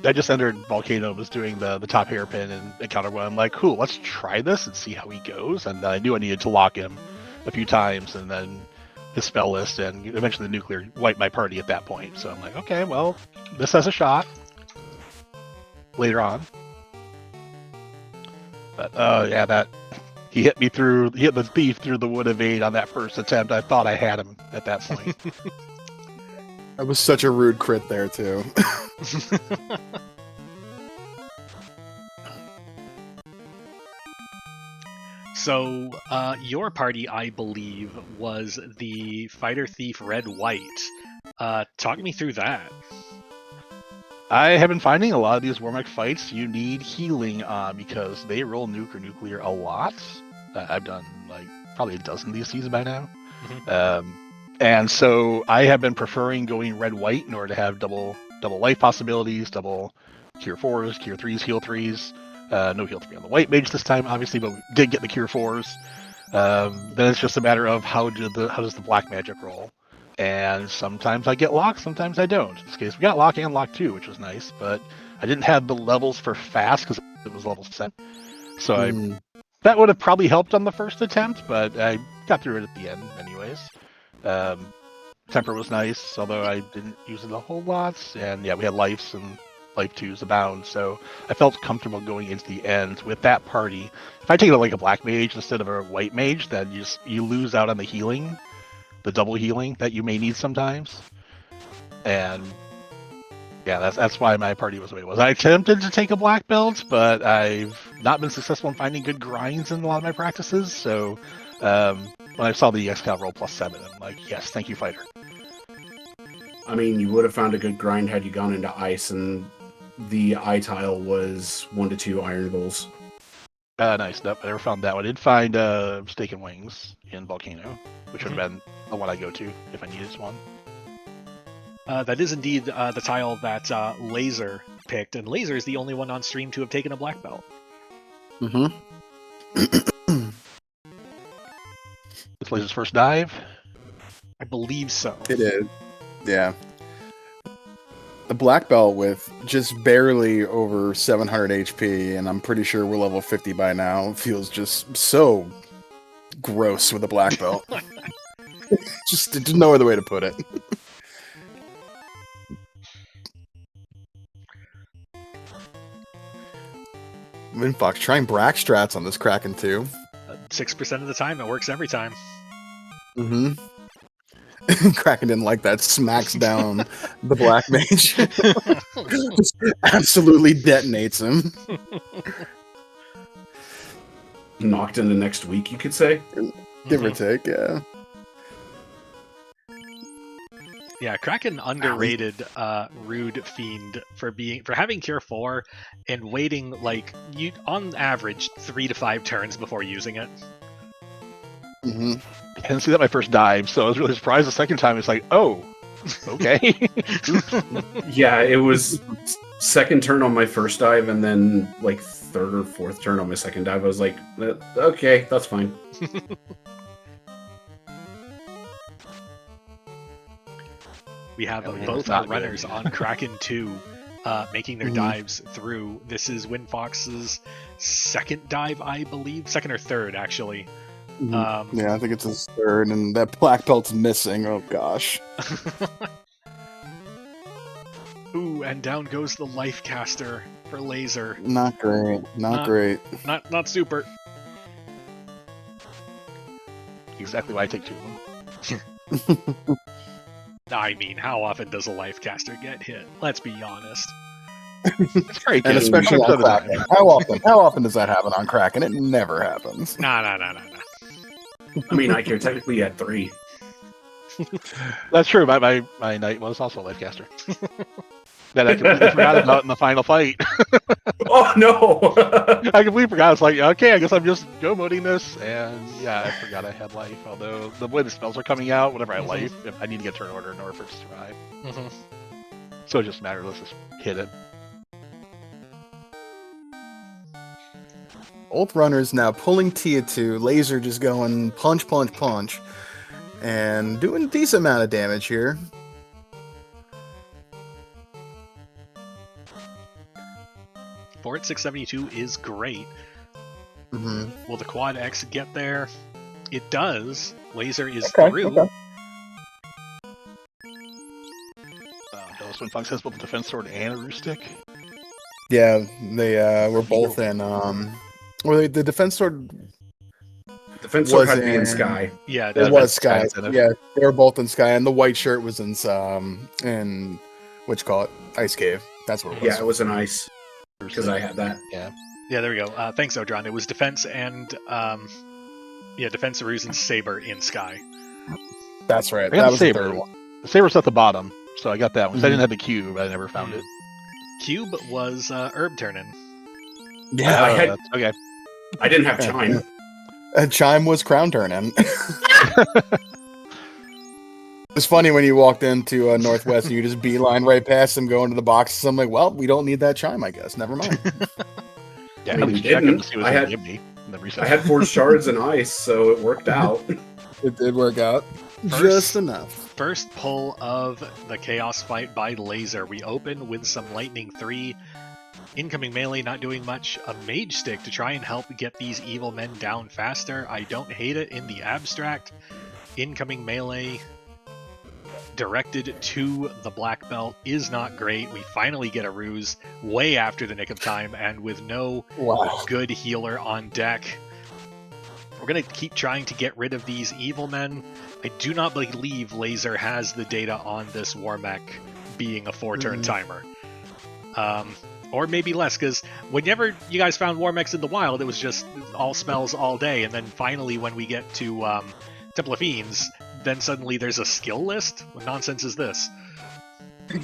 I just entered Volcano, was doing the top hairpin and encounter one. I'm like, cool, let's try this and see how he goes. And I knew I needed to lock him a few times, and then his spell list, and eventually the nuclear wiped my party at that point. So I'm like, okay, well, this has a shot later on. But yeah, that he hit the thief through the wood of aid on that first attempt. I thought I had him at that point. That was such a rude crit there too. So, your party, I believe, was the Fighter Thief Red White. Talk me through that. I have been finding a lot of these Warmech fights, you need healing on because they roll nuke or nuclear a lot. I've done like probably a dozen of these seasons by now. And so I have been preferring going red-white in order to have double life possibilities, double cure 4s, cure 3s, heal 3s. No heal 3 on the white mage this time, obviously, but we did get the cure 4s. Then it's just a matter of how does the black magic roll. And sometimes I get lock, sometimes I don't. In this case, we got lock and lock 2, which was nice, but I didn't have the levels for fast because it was level 7. So that would have probably helped on the first attempt, but I got through it at the end anyways. Temper was nice, although I didn't use it a whole lot. And yeah, we had lives and life 2s abound, so I felt comfortable going into the end with that party. If I take it like a black mage instead of a white mage, then you lose out on the healing, the double healing that you may need sometimes. And yeah, that's why my party was the way it was. I attempted to take a black belt, but I've not been successful in finding good grinds in a lot of my practices. So when I saw the EX-Cal roll +7, I'm like, yes, thank you, fighter. I mean, you would have found a good grind had you gone into ice, and the eye tile was 1 to 2 iron goals. Nice. Nope, I never found that one. I did find Steak and Wings in Volcano, which would have been the one I go to if I needed one. That is indeed the tile that Laser picked, and Laser is the only one on stream to have taken a black belt. It's Laser's first dive? I believe so. It is. Yeah. The black belt with just barely over 700 HP, and I'm pretty sure we're level 50 by now, feels just so gross with a black belt. Just there's no other way to put it. Winfox, trying Brack strats on this Kraken too. 6% of the time, it works every time. Kraken didn't like that. Smacks down the black mage. Just absolutely detonates him. Knocked into next week, you could say. Give or take, yeah. Yeah, Kraken underrated Rude Fiend for having Cure 4 and waiting like on average 3 to 5 turns before using it. I didn't see that my first dive, so I was really surprised the second time. It's like, oh, okay. Yeah, it was second turn on my first dive, and then like third or fourth turn on my second dive. I was like, okay, that's fine. We have both our runners on Kraken 2 making their dives through. This is Winfox's second dive, I believe. Second or third, actually. Yeah, I think it's his third, and that black belt's missing. Oh gosh. Ooh, and down goes the life caster for Laser. Not great. Not great. Not super. Exactly why I take 2 of them. I mean, how often does a life caster get hit? Let's be honest. It's very good. And especially on Kraken. How often does that happen on Kraken? It never happens. Nah. I mean, I care technically at 3. That's true. My knight was also a life caster. That I completely forgot about in the final fight. Oh no! I completely forgot. It's like, okay, I guess I'm just go moding this, and yeah, I forgot I had life. Although the way the spells are coming out, whenever I life, if I need to get turn order in order for it to survive. So it just matters. Let's just hit it. Both runners now pulling Tia 2, Laser just going punch, and doing a decent amount of damage here. support. 672 is great. Mm-hmm. Will the Quad X get there? It does. Laser is Okay, through. okay. Dallas Wind Fox has both a defense sword and a roost stick. Yeah, they were both in. Well, the defense sword Defense sword was had to be in in Sky. Yeah, It Yeah, was Sky Sky. incentive. Yeah, they were both in Sky, and the white shirt was in what you call it, Ice Cave. That's what it was. Yeah, it was an ice Roost because stick. I had that. Yeah. Yeah, there we go. Thanks, Odron. It was defense and defense Ruse and Saber in Sky. That's right. I got That the was the Saber. third one. The Saber's at the bottom, so I got that one. 'Cause I Mhm. didn't have the cube. I never found it. Cube was Herb Turnin. Yeah, I had- that's okay. I didn't have Chime. Chime was crown turning. It's funny when you walked into Northwest and you just beeline right past him going to the boxes. I'm like, well, we don't need that chime, I guess. Never mind. Yeah, I mean, at least we check him didn't. to see what I they had- give me. And then reset. I had 4 shards and ice, so it worked out. It did work out First- just enough. First pull of the Chaos fight by Laser. We open with some Lightning 3. Incoming melee not doing much. A Mage Stick to try and help get these evil men down faster. I don't hate it in the abstract. Incoming melee directed to the black belt is not great. We finally get a Ruse way after the nick of time and with no Wow. good healer on deck. We're going to keep trying to get rid of these evil men. I do not believe Laser has the data on this Warmech being a 4-turn timer. Or maybe less, because whenever you guys found Warmechs in the wild, it was just all spells all day, and then finally when we get to Temple of Fiends, then suddenly there's a skill list? What nonsense is this?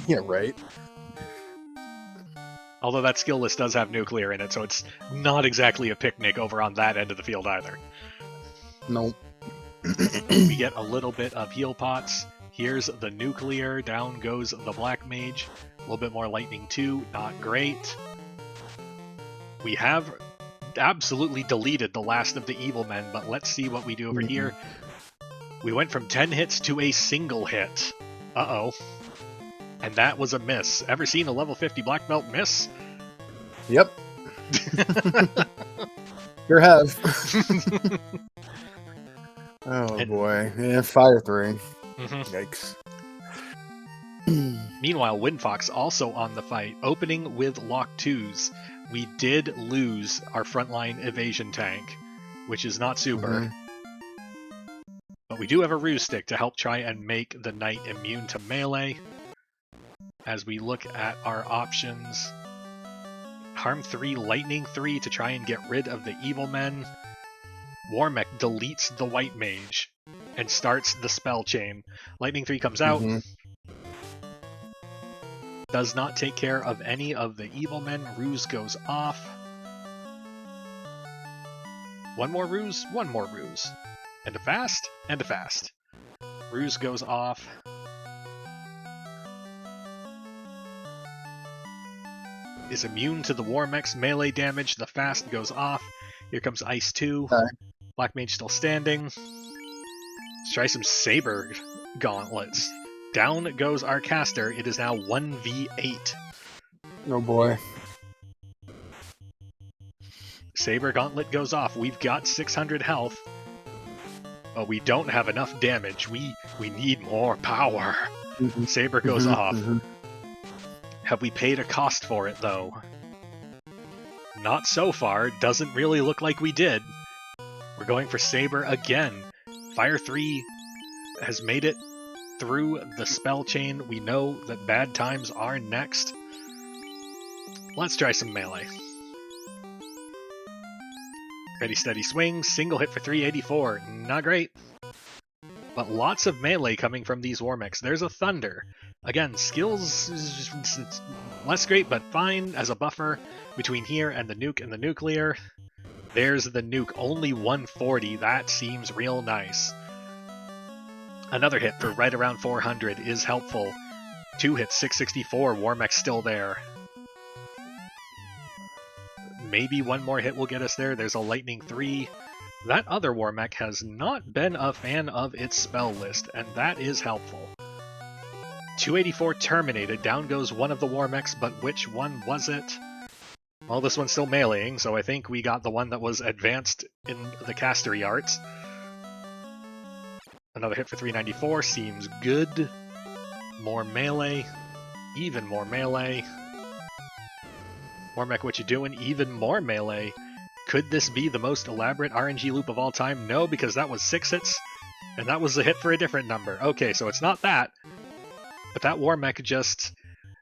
Yeah, right. Although that skill list does have nuclear in it, so it's not exactly a picnic over on that end of the field either. Nope. We get a little bit of heal pots. Here's the nuclear. Down goes the black mage. A little bit more lightning too. Not great. We have absolutely deleted the last of the evil men, but let's see what we do over here. We went from 10 hits to a single hit. Uh-oh. And that was a miss. Ever seen a level 50 black belt miss? Yep. Sure have. Oh boy. Yeah, fire 3. Yikes. Meanwhile, Windfox also on the fight, opening with lock 2s. We did lose our frontline evasion tank, which is not super. But we do have a Ruse Stick to help try and make the knight immune to melee. As we look at our options, Harm 3, Lightning 3 to try and get rid of the evil men. Warmech deletes the white mage and starts the spell chain. Lightning 3 comes out. Does not take care of any of the evil men. Ruse goes off. One more Ruse, one more Ruse. And a fast, and a fast. Ruse goes off. Is immune to the Warmech's melee damage. The fast goes off. Here comes Ice 2. Okay. Black Mage still standing. Let's try some Saber gauntlets. Down goes our caster. It is now 1v8. Oh boy. Saber gauntlet goes off. We've got 600 health. But we don't have enough damage. We need more power. Saber goes off. Have we paid a cost for it, though? Not so far. Doesn't really look like we did. We're going for Saber again. Fire 3 has made it through the spell chain. We know that bad times are next. Let's try some melee. Ready, steady, swing. Single hit for 384. Not great. But lots of melee coming from these Warmechs. There's a Thunder. Again, skills is just less great, but fine as a buffer between here and the nuke and the nuclear. There's the nuke. Only 140. That seems real nice. Another hit for right around 400 is helpful. 2 hits, 664. Warmech's still there. Maybe one more hit will get us there. There's a Lightning 3. That other Warmech has not been a fan of its spell list, and that is helpful. 284 terminated. Down goes one of the Warmechs, but which one was it? Well, this one's still meleeing, so I think we got the one that was advanced in the castery arts. Another hit for 394 seems good. More melee. Even more melee. Warmech, what you doing? Even more melee. Could this be the most elaborate RNG loop of all time? No, because that was 6 hits, and that was a hit for a different number. Okay, so it's not that. But that Warmech just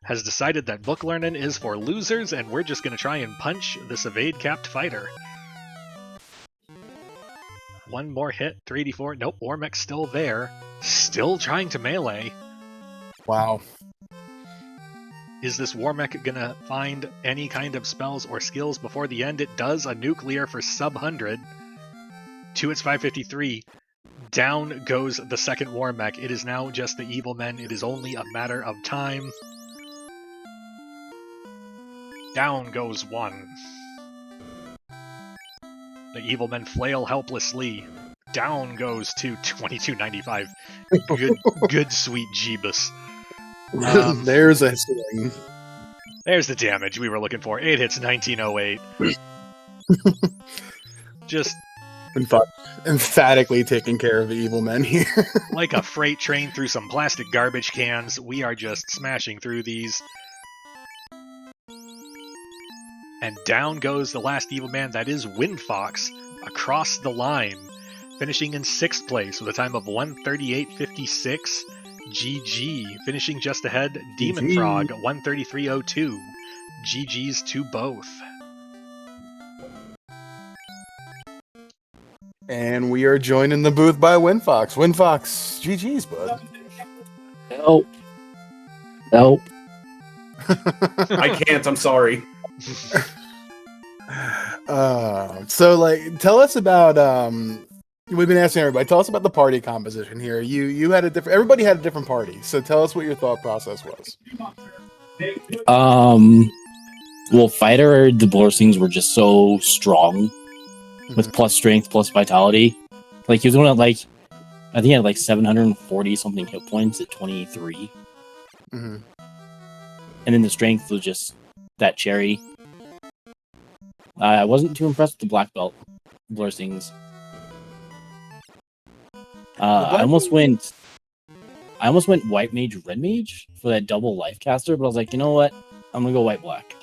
has decided that book learning is for losers, and we're just going to try and punch this evade-capped fighter. One more hit, 384. Nope, Warmech's still there. Still trying to melee. Wow. Is this Warmech gonna find any kind of spells or skills before the end? It does a nuclear for sub 100. 2 hits 553. Down goes the second Warmech. It is now just the evil men. It is only a matter of time. Down goes one. The evil men flail helplessly. Down goes to 2295. Good sweet Jeebus. There's a swing. There's the damage we were looking for. 8 hits, 1908. Just emphatically taking care of the evil men here. like a freight train through some plastic garbage cans, we are just smashing through these. And down goes the last evil man, that is Windfox, across the line, finishing in 6th place with a time of 138.56. GG, finishing just ahead, Demon GG. Frog, 133.02. GG's to both. And we are joined in the booth by Windfox. Windfox, GG's, bud. Nope. I can't. I'm sorry. So, like, tell us about. We've been asking everybody. Tell us about the party composition here. You had a different. Everybody had a different party. So tell us what your thought process was. Well, fighter the blessings were just so strong with plus strength, plus vitality. Like he was going at like, I think he had like 740 something hit points at 23, Mm-hmm. and then the strength was just that cherry. I wasn't too impressed with the black belt blessings. I almost went white mage, red mage for that double life caster, but I was like, you know what? I'm gonna go white black.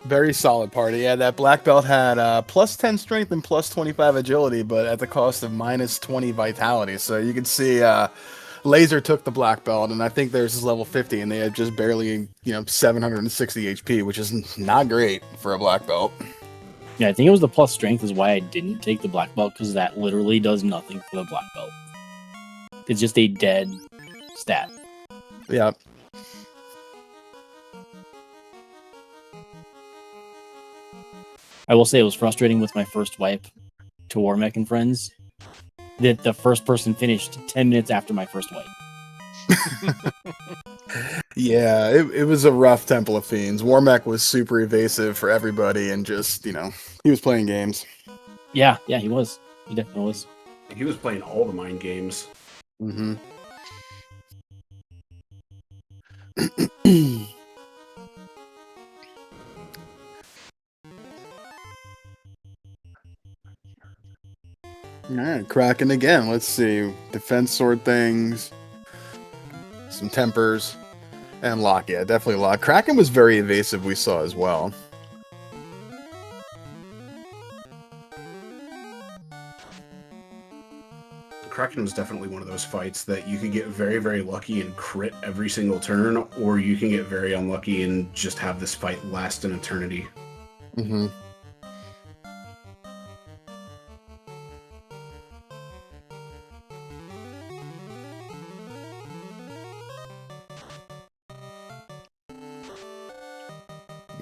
Very solid party. Yeah, that black belt had plus 10 strength and plus 25 agility, but at the cost of minus 20 vitality. So you can see Laser took the black belt, and I think theirs is level 50, and they had just barely 760 HP, which is not great for a black belt. Yeah, I think it was the plus strength is why I didn't take the black belt, because that literally does nothing for the black belt. It's just a dead stat. Yeah. I will say it was frustrating with my first wipe to Warmech and friends that the first person finished 10 minutes after my first wipe. Yeah, it was a rough Temple of Fiends. Warmech was super evasive for everybody, and just, he was playing games. Yeah, he was. He definitely was. He was playing all the mind games. Mm-hmm. All right, Kraken again. Let's see. Defense sword things. Some tempers. And lock. Yeah, definitely lock. Kraken was very evasive, we saw as well. Kraken was definitely one of those fights that you could get very, very lucky and crit every single turn, or you can get very unlucky and just have this fight last an eternity. Mm-hmm.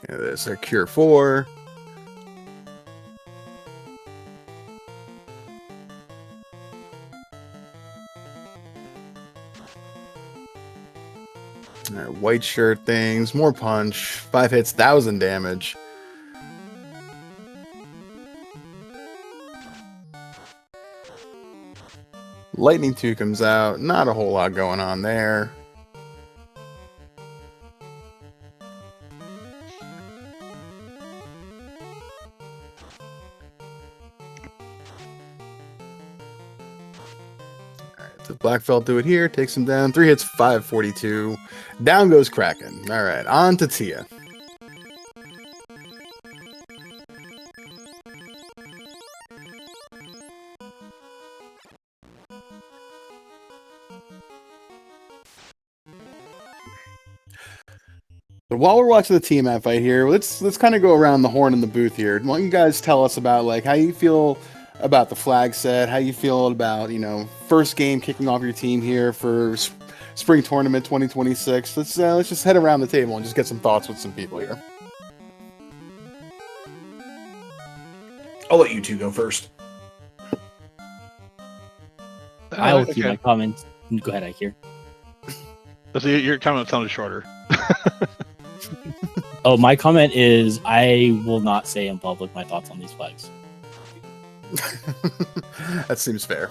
Yeah, there's their Cure 4. Alright, white shirt things, more punch, 5 hits, 1,000 damage. Lightning 2 comes out, not a whole lot going on there. Does Blackfelt do it here? Takes him down. 3 hits, 542. Down goes Kraken. All right, on to Tia. So while we're watching the Tiamat fight here, let's kind of go around the horn in the booth here. Why don't you guys tell us about like how you feel about the flag set, how you feel about first game kicking off your team here for spring tournament 2026. Let's just head around the table and just get some thoughts with some people here. I'll let you two go first. I'll keep my comments. Go ahead, Ikir. So your comment sounded shorter. Oh, my comment is I will not say in public my thoughts on these flags. That seems fair.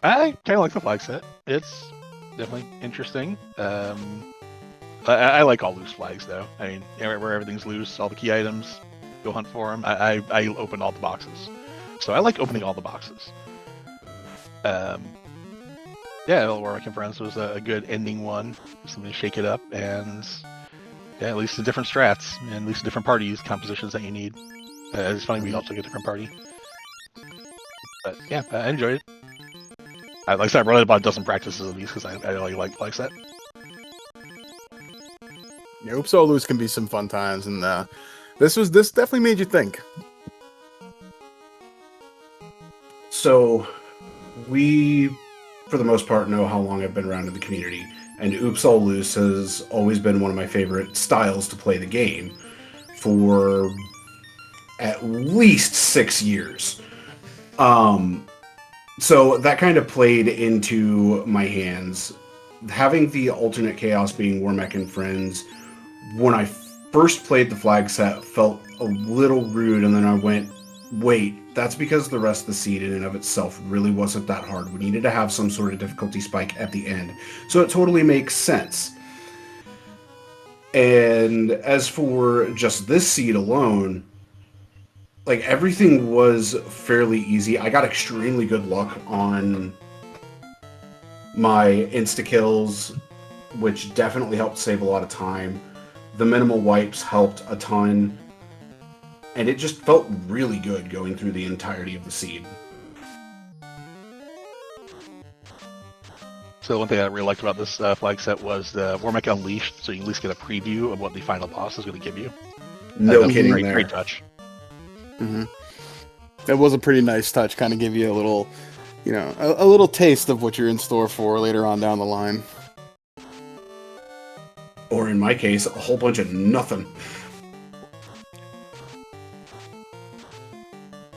I kind of like the flag set. It's definitely interesting. I like all loose flags, though. I mean, where everything's loose, all the key items, go hunt for them. I open all the boxes. So I like opening all the boxes. Yeah, Warwick and Friends was a good ending one. Something to shake it up, and yeah, at least the different strats, and at least the different parties, compositions that you need. It's funny, we all took a different party. But yeah, I enjoyed it. Like I said, I brought it about a dozen practices of these because I really like flag set. Yeah, Oops All Loose can be some fun times, and this definitely made you think. So, we, for the most part, know how long I've been around in the community, and Oops All Loose has always been one of my favorite styles to play the game for at least 6 years. So that kind of played into my hands. Having the alternate chaos being Warmech and Friends, when I first played the flag set, felt a little rude, and then I went, wait, that's because the rest of the seed in and of itself really wasn't that hard. We needed to have some sort of difficulty spike at the end. So it totally makes sense. And as for just this seed alone, like, everything was fairly easy. I got extremely good luck on my insta-kills, which definitely helped save a lot of time. The minimal wipes helped a ton. And it just felt really good going through the entirety of the seed. So one thing I really liked about this flag set was the Warmech Unleashed, so you at least get a preview of what the final boss is going to give you. No kidding great, there. Great touch. Mm-hmm. That was a pretty nice touch, kind of give you a little, a little taste of what you're in store for later on down the line. Or in my case, a whole bunch of nothing.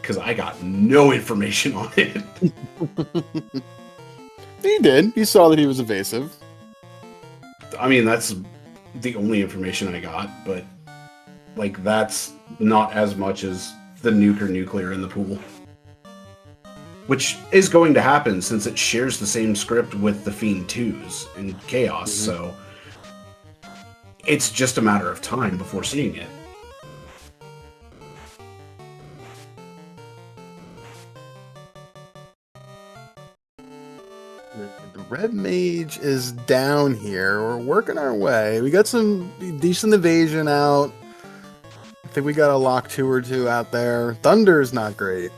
Because I got no information on it. You did. You saw that he was evasive. I mean, that's the only information I got, but, like, that's not as much as the nuke or nuclear in the pool. Which is going to happen since it shares the same script with the Fiend 2s and Chaos, so it's just a matter of time before seeing it. The Red Mage is down here. We're working our way. We got some decent evasion out. I think we got a lock 2 or 2 out there. Thunder's not great.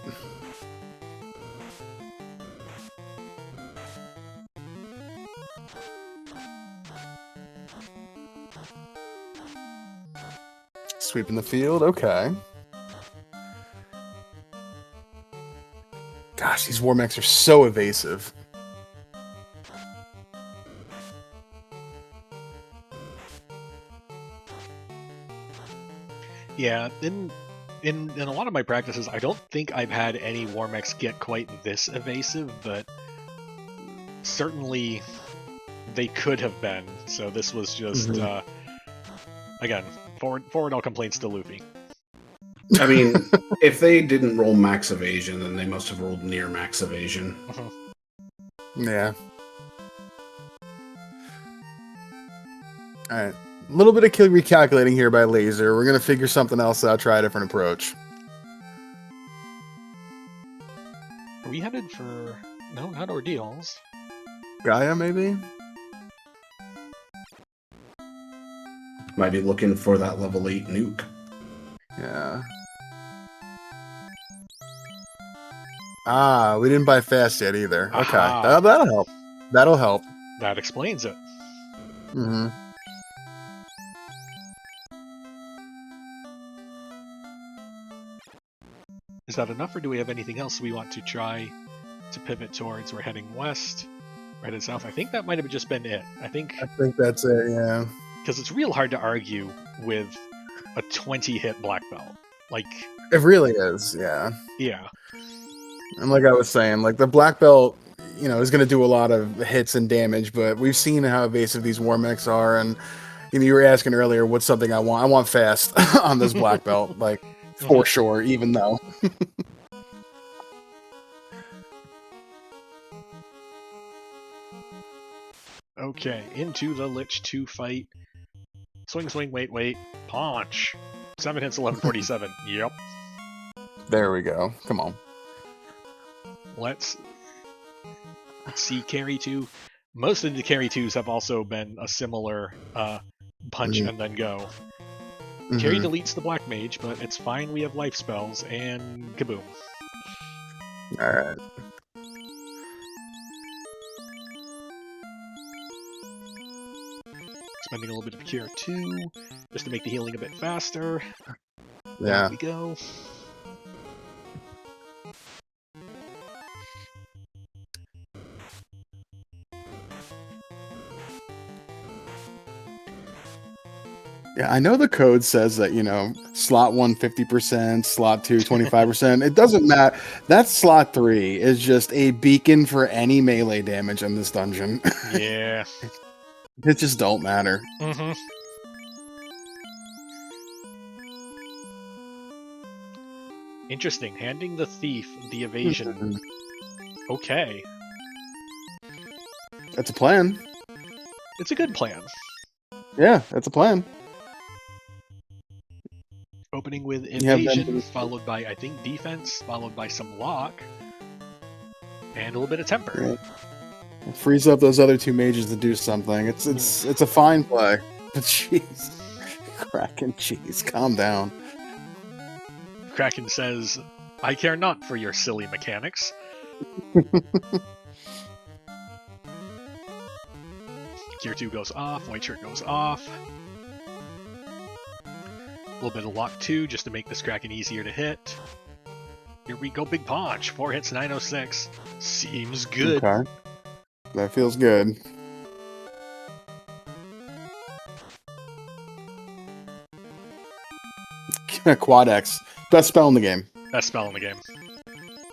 Sweeping the field, okay. Gosh, these Warmechs are so evasive. Yeah, in a lot of my practices, I don't think I've had any Warmechs get quite this evasive, but certainly they could have been. So this was just again, forward all complaints to Luffy. I mean, if they didn't roll max evasion, then they must have rolled near max evasion. Yeah. Alright. A little bit of recalculating here by Laser. We're going to figure something else out, try a different approach. Are we headed for... No, not ordeals. Gaia, maybe? Might be looking for that level 8 nuke. Yeah. Ah, we didn't buy fast yet either. Okay. Aha. That'll help. That'll help. That explains it. Mm-hmm. Is that enough, or do we have anything else we want to try to pivot towards? We're heading west, we're headed south. I think that might have just been it. I think that's it, yeah. because it's real hard to argue with a 20-hit black belt. Like, It really is, yeah. yeah. And like I was saying, like the black belt, you know, is going to do a lot of hits and damage, but we've seen how evasive these war mechs are, and you know, you were asking earlier, what's something I want? I want fast on this black belt, like for sure, even though. Okay, into the Lich 2 fight. Swing, swing, wait, wait. Punch. 7 hits, 1147. Yep. There we go. Come on. Let's see carry 2. Most of the carry 2s have also been a similar punch and then go. Carry deletes the black mage, but it's fine, we have life spells, and kaboom. Alright. Spending a little bit of cure 2, just to make the healing a bit faster. Yeah. There we go. Yeah, I know the code says that, you know, slot 1 50%, slot 2 25%. It doesn't matter. That slot 3 is just a beacon for any melee damage in this dungeon. Yeah. It just don't matter. Mm-hmm. Interesting. Handing the thief the evasion. Okay. That's a plan. It's a good plan. Yeah, that's a plan. Opening with You have evasion, them- followed by, I think, defense, followed by some lock, and a little bit of temper. Yeah. Freeze up those other 2 mages to do something. It's a fine play. But jeez. Kraken, jeez, calm down. Kraken says, I care not for your silly mechanics. Gear 2 goes off, white shirt goes off. A little bit of lock 2 just to make this Kraken easier to hit. Here we go, big punch. 4 hits, 906. Seems good. Okay. That feels good. Quad X. Best spell in the game. Best spell in the game.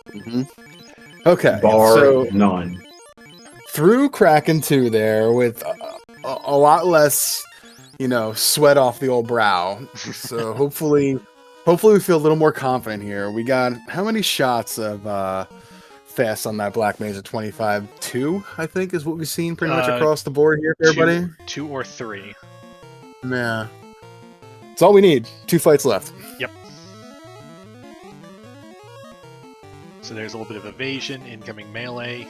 Mm-hmm. Okay. Bar So none. through Kraken 2 there with a lot less, you know, sweat off the old brow. So hopefully we feel a little more confident here. We got how many shots of fast on that black mage at 25? 2, I think, is what we've seen pretty much across the board here for everybody. 2 or 3. Yeah. It's all we need. 2 fights left. Yep. So there's a little bit of evasion, incoming melee.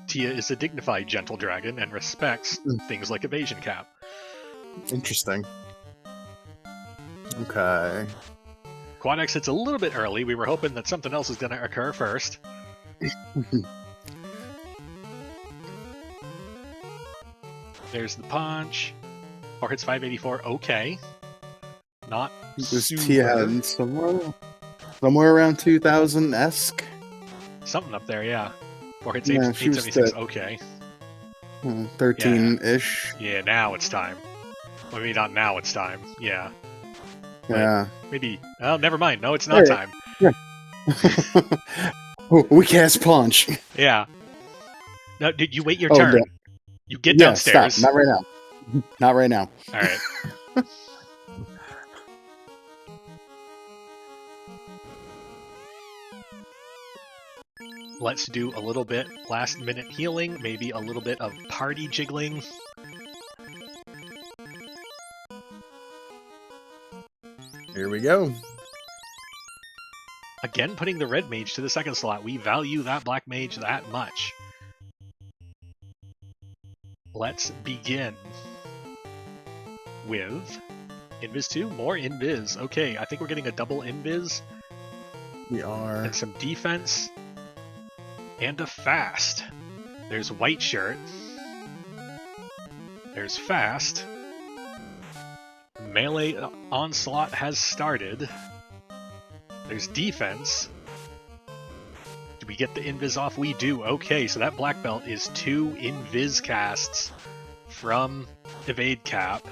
Tia is a dignified gentle dragon and respects things like evasion cap. Interesting. Okay. Quad X hits a little bit early. We were hoping that something else was going to occur first. There's the punch. 4 hits, 584. Okay. Not This super. Tia had somewhere around 2000-esque. Something up there, yeah. 4 hits, Yeah, she was 876. the- Okay. 13-ish. Yeah, now it's time. Well, maybe not now it's time. Yeah. Yeah. Maybe. Oh, never mind. No, it's not Hey. time. We cast punch. Yeah. No, did you wait your Oh, turn? no. You get Yeah, downstairs. stop. Not right now. Not right now. All right. Let's do a little bit last minute healing, maybe a little bit of party jiggling. Here we go. Again, putting the red mage to the second slot. We value that black mage that much. Let's begin with Invis 2. More Invis. Okay, I think we're getting a double Invis. We are. And some defense. And a fast. There's white shirt. There's fast. Melee onslaught has started. There's defense. Do we get the invis off? We do. Okay, so that black belt is 2 invis casts from evade cap.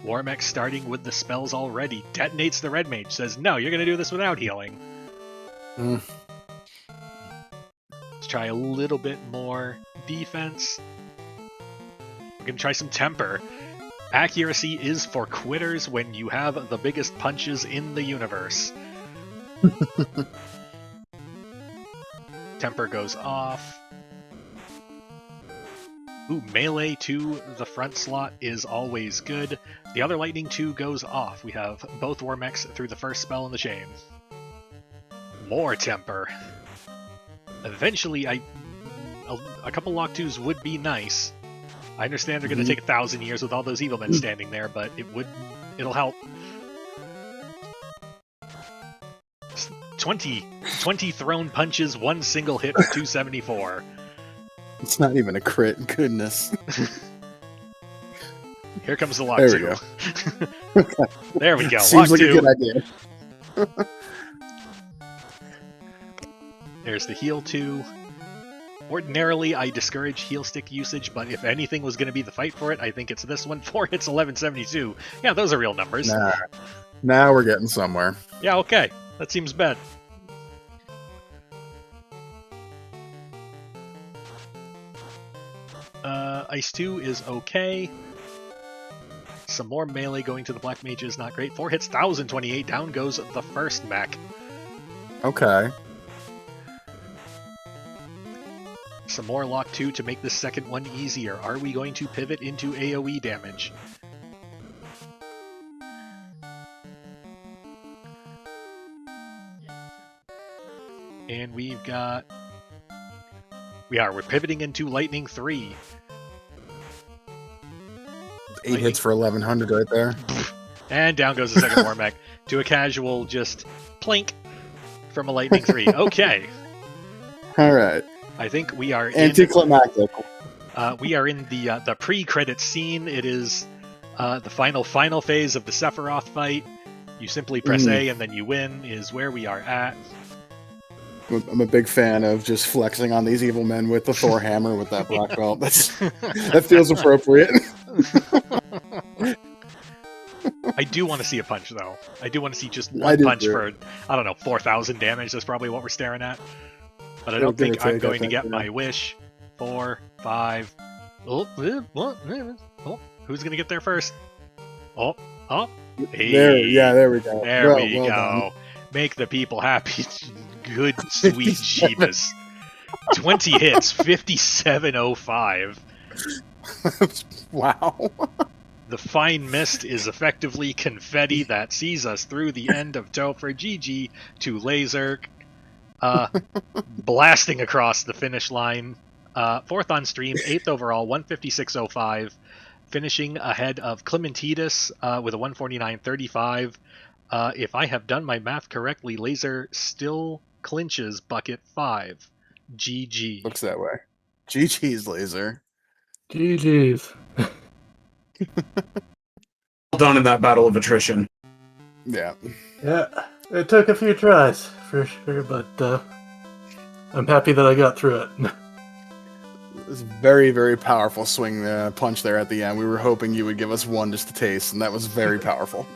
Warmex starting with the spells already. Detonates the red mage. Says, no, you're going to do this without healing. Let's try a little bit more defense. We're going to try some temper. Accuracy is for quitters when you have the biggest punches in the universe. Temper goes off. Ooh, melee to the front slot is always good. The other lightning 2 goes off. We have both Warmex through the first spell in the chain. More temper. Eventually, a couple lock 2s would be nice. I understand they're going to take 1,000 years with all those evil men standing there, but it'll help. 20 thrown punches, 1 single hit for 274. It's not even a crit. Goodness. Here comes the lock There 2. we go. There we go. Seems Lock like 2. a good idea. There's the heal 2. Ordinarily, I discourage heal stick usage, but if anything was going to be the fight for it, I think it's this one. 4 hits, 1172. Yeah, those are real numbers. Nah. Now we're getting somewhere. Yeah, okay. That seems bad. Ice 2 is okay. Some more melee going to the black mage is not great. 4 hits, 1028. Down goes the first mech. Okay. Some more lock 2 to make the second one easier. Are we going to pivot into AoE damage? And we've got... We're pivoting into Lightning 3. 8 hits for 1100 right there. And down goes the second War Mech to a casual just plink from a Lightning 3. Okay. Alright. I think we are in... Anticlimactic. We are in the pre-credit scene. It is the final phase of the Sephiroth fight. You simply press A and then you win is where we are at. I'm a big fan of just flexing on these evil men with the Thor hammer with that black belt. That feels appropriate. I do want to see a punch, though. I do want to see just one punch for, I don't know, 4,000 damage. That's probably what we're staring at. But I don't think I'm going to get my wish. 4, 5... Oh, who's going to get there first? Oh. Hey. There we go. There we go. Done. Make the people happy. Good, sweet Jeebus. 20 hits, 5705. Wow. The fine mist is effectively confetti that sees us through the end of Topher. GG to Laser. Blasting across the finish line. 4th on stream, 8th overall, 156.05. Finishing ahead of Clementidis with a 149.35. If I have done my math correctly, Laser still clinches bucket 5. GG. Looks that way. GG's, Laser. GG's. Well done in that battle of attrition. Yeah. Yeah, it took a few tries, for sure, but I'm happy that I got through it. It was a very, very powerful swing punch there at the end. We were hoping you would give us one just to taste, and that was very powerful.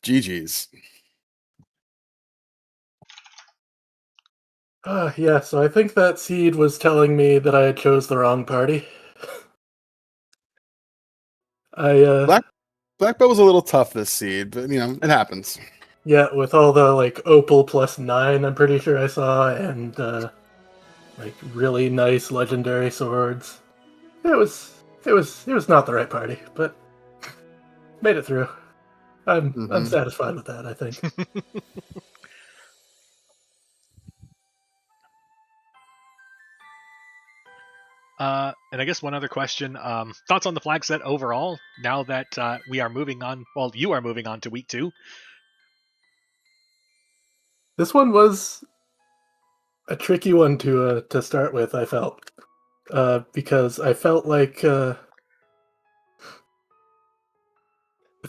GG's. Yeah, so I think that seed was telling me that I chose the wrong party. Black Belt was a little tough this seed, but it happens. Yeah, with all the opal +9, I'm pretty sure I saw, and really nice legendary swords. It was not the right party, but made it through. I'm satisfied with that, I think. And I guess one other question: thoughts on the flag set overall? Now that we are moving on, well, you are moving on to week 2. This one was a tricky one to start with. I felt because I felt like a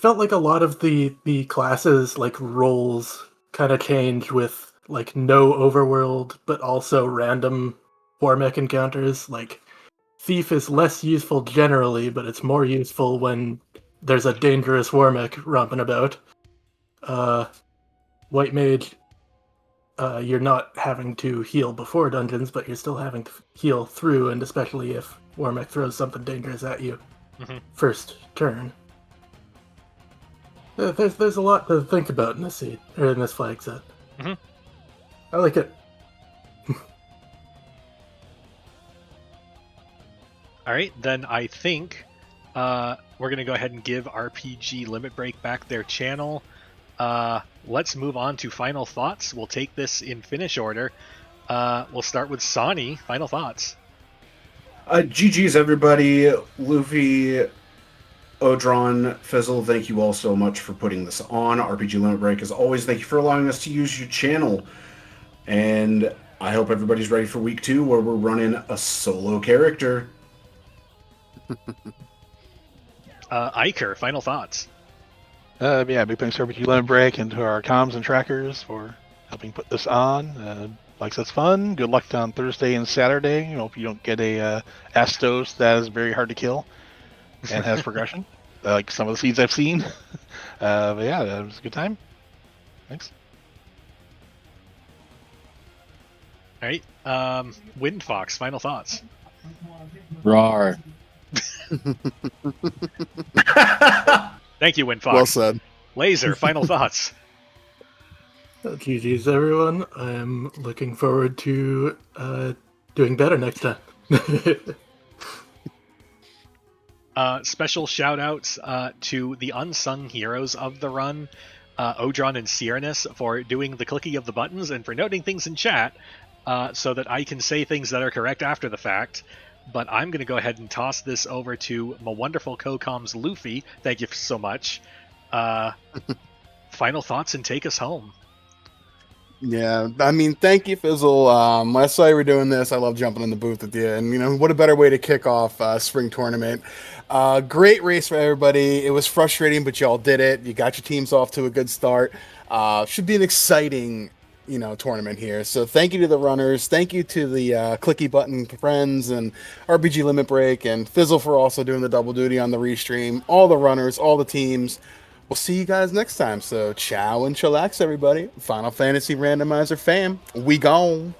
lot of the classes like roles kind of change with like no overworld, but also random war mech encounters. Like Thief is less useful generally, but it's more useful when there's a dangerous war mech romping about. White Mage, you're not having to heal before dungeons, but you're still having to heal through, and especially if war mech throws something dangerous at you first turn. There's a lot to think about in this flag set. I like it. All right, then I think we're going to go ahead and give RPG Limit Break back their channel. Let's move on to final thoughts. We'll take this in finish order. We'll start with Sani. Final thoughts. GG's, everybody. Luffy, Odron, Fizzle, thank you all so much for putting this on. RPG Limit Break, as always, thank you for allowing us to use your channel. And I hope everybody's ready for week 2, where we're running a solo character. Iker, final thoughts. Yeah, big thanks to RPG Limit Break and to our comms and trackers for helping put this on. Like that's fun. Good luck on Thursday and Saturday. If you don't get a Astos, that is very hard to kill and has progression, like some of the seeds I've seen. But yeah, that was a good time. Thanks. All right, Windfox, final thoughts. Rawr. Thank you, Windfox. Well said. Laser, final thoughts. GG's, everyone. I'm looking forward to doing better next time. Special shout outs to the unsung heroes of the run, Odron and Cyrannus, for doing the clicking of the buttons and for noting things in chat so that I can say things that are correct after the fact. But I'm going to go ahead and toss this over to my wonderful co-coms, Luffy. Thank you so much. Final thoughts and take us home. Yeah, I mean, thank you, Fizzle. When I saw you were doing this, I love jumping in the booth with you. And, what a better way to kick off spring tournament. Great race for everybody. It was frustrating, but y'all did it. You got your teams off to a good start. Should be an exciting, tournament here. So thank you to the runners. Thank you to the clicky button friends and RPG Limit Break and Fizzle for also doing the double duty on the restream. All the runners, all the teams. We'll see you guys next time. So ciao and chillax, everybody. Final Fantasy Randomizer fam. We gone.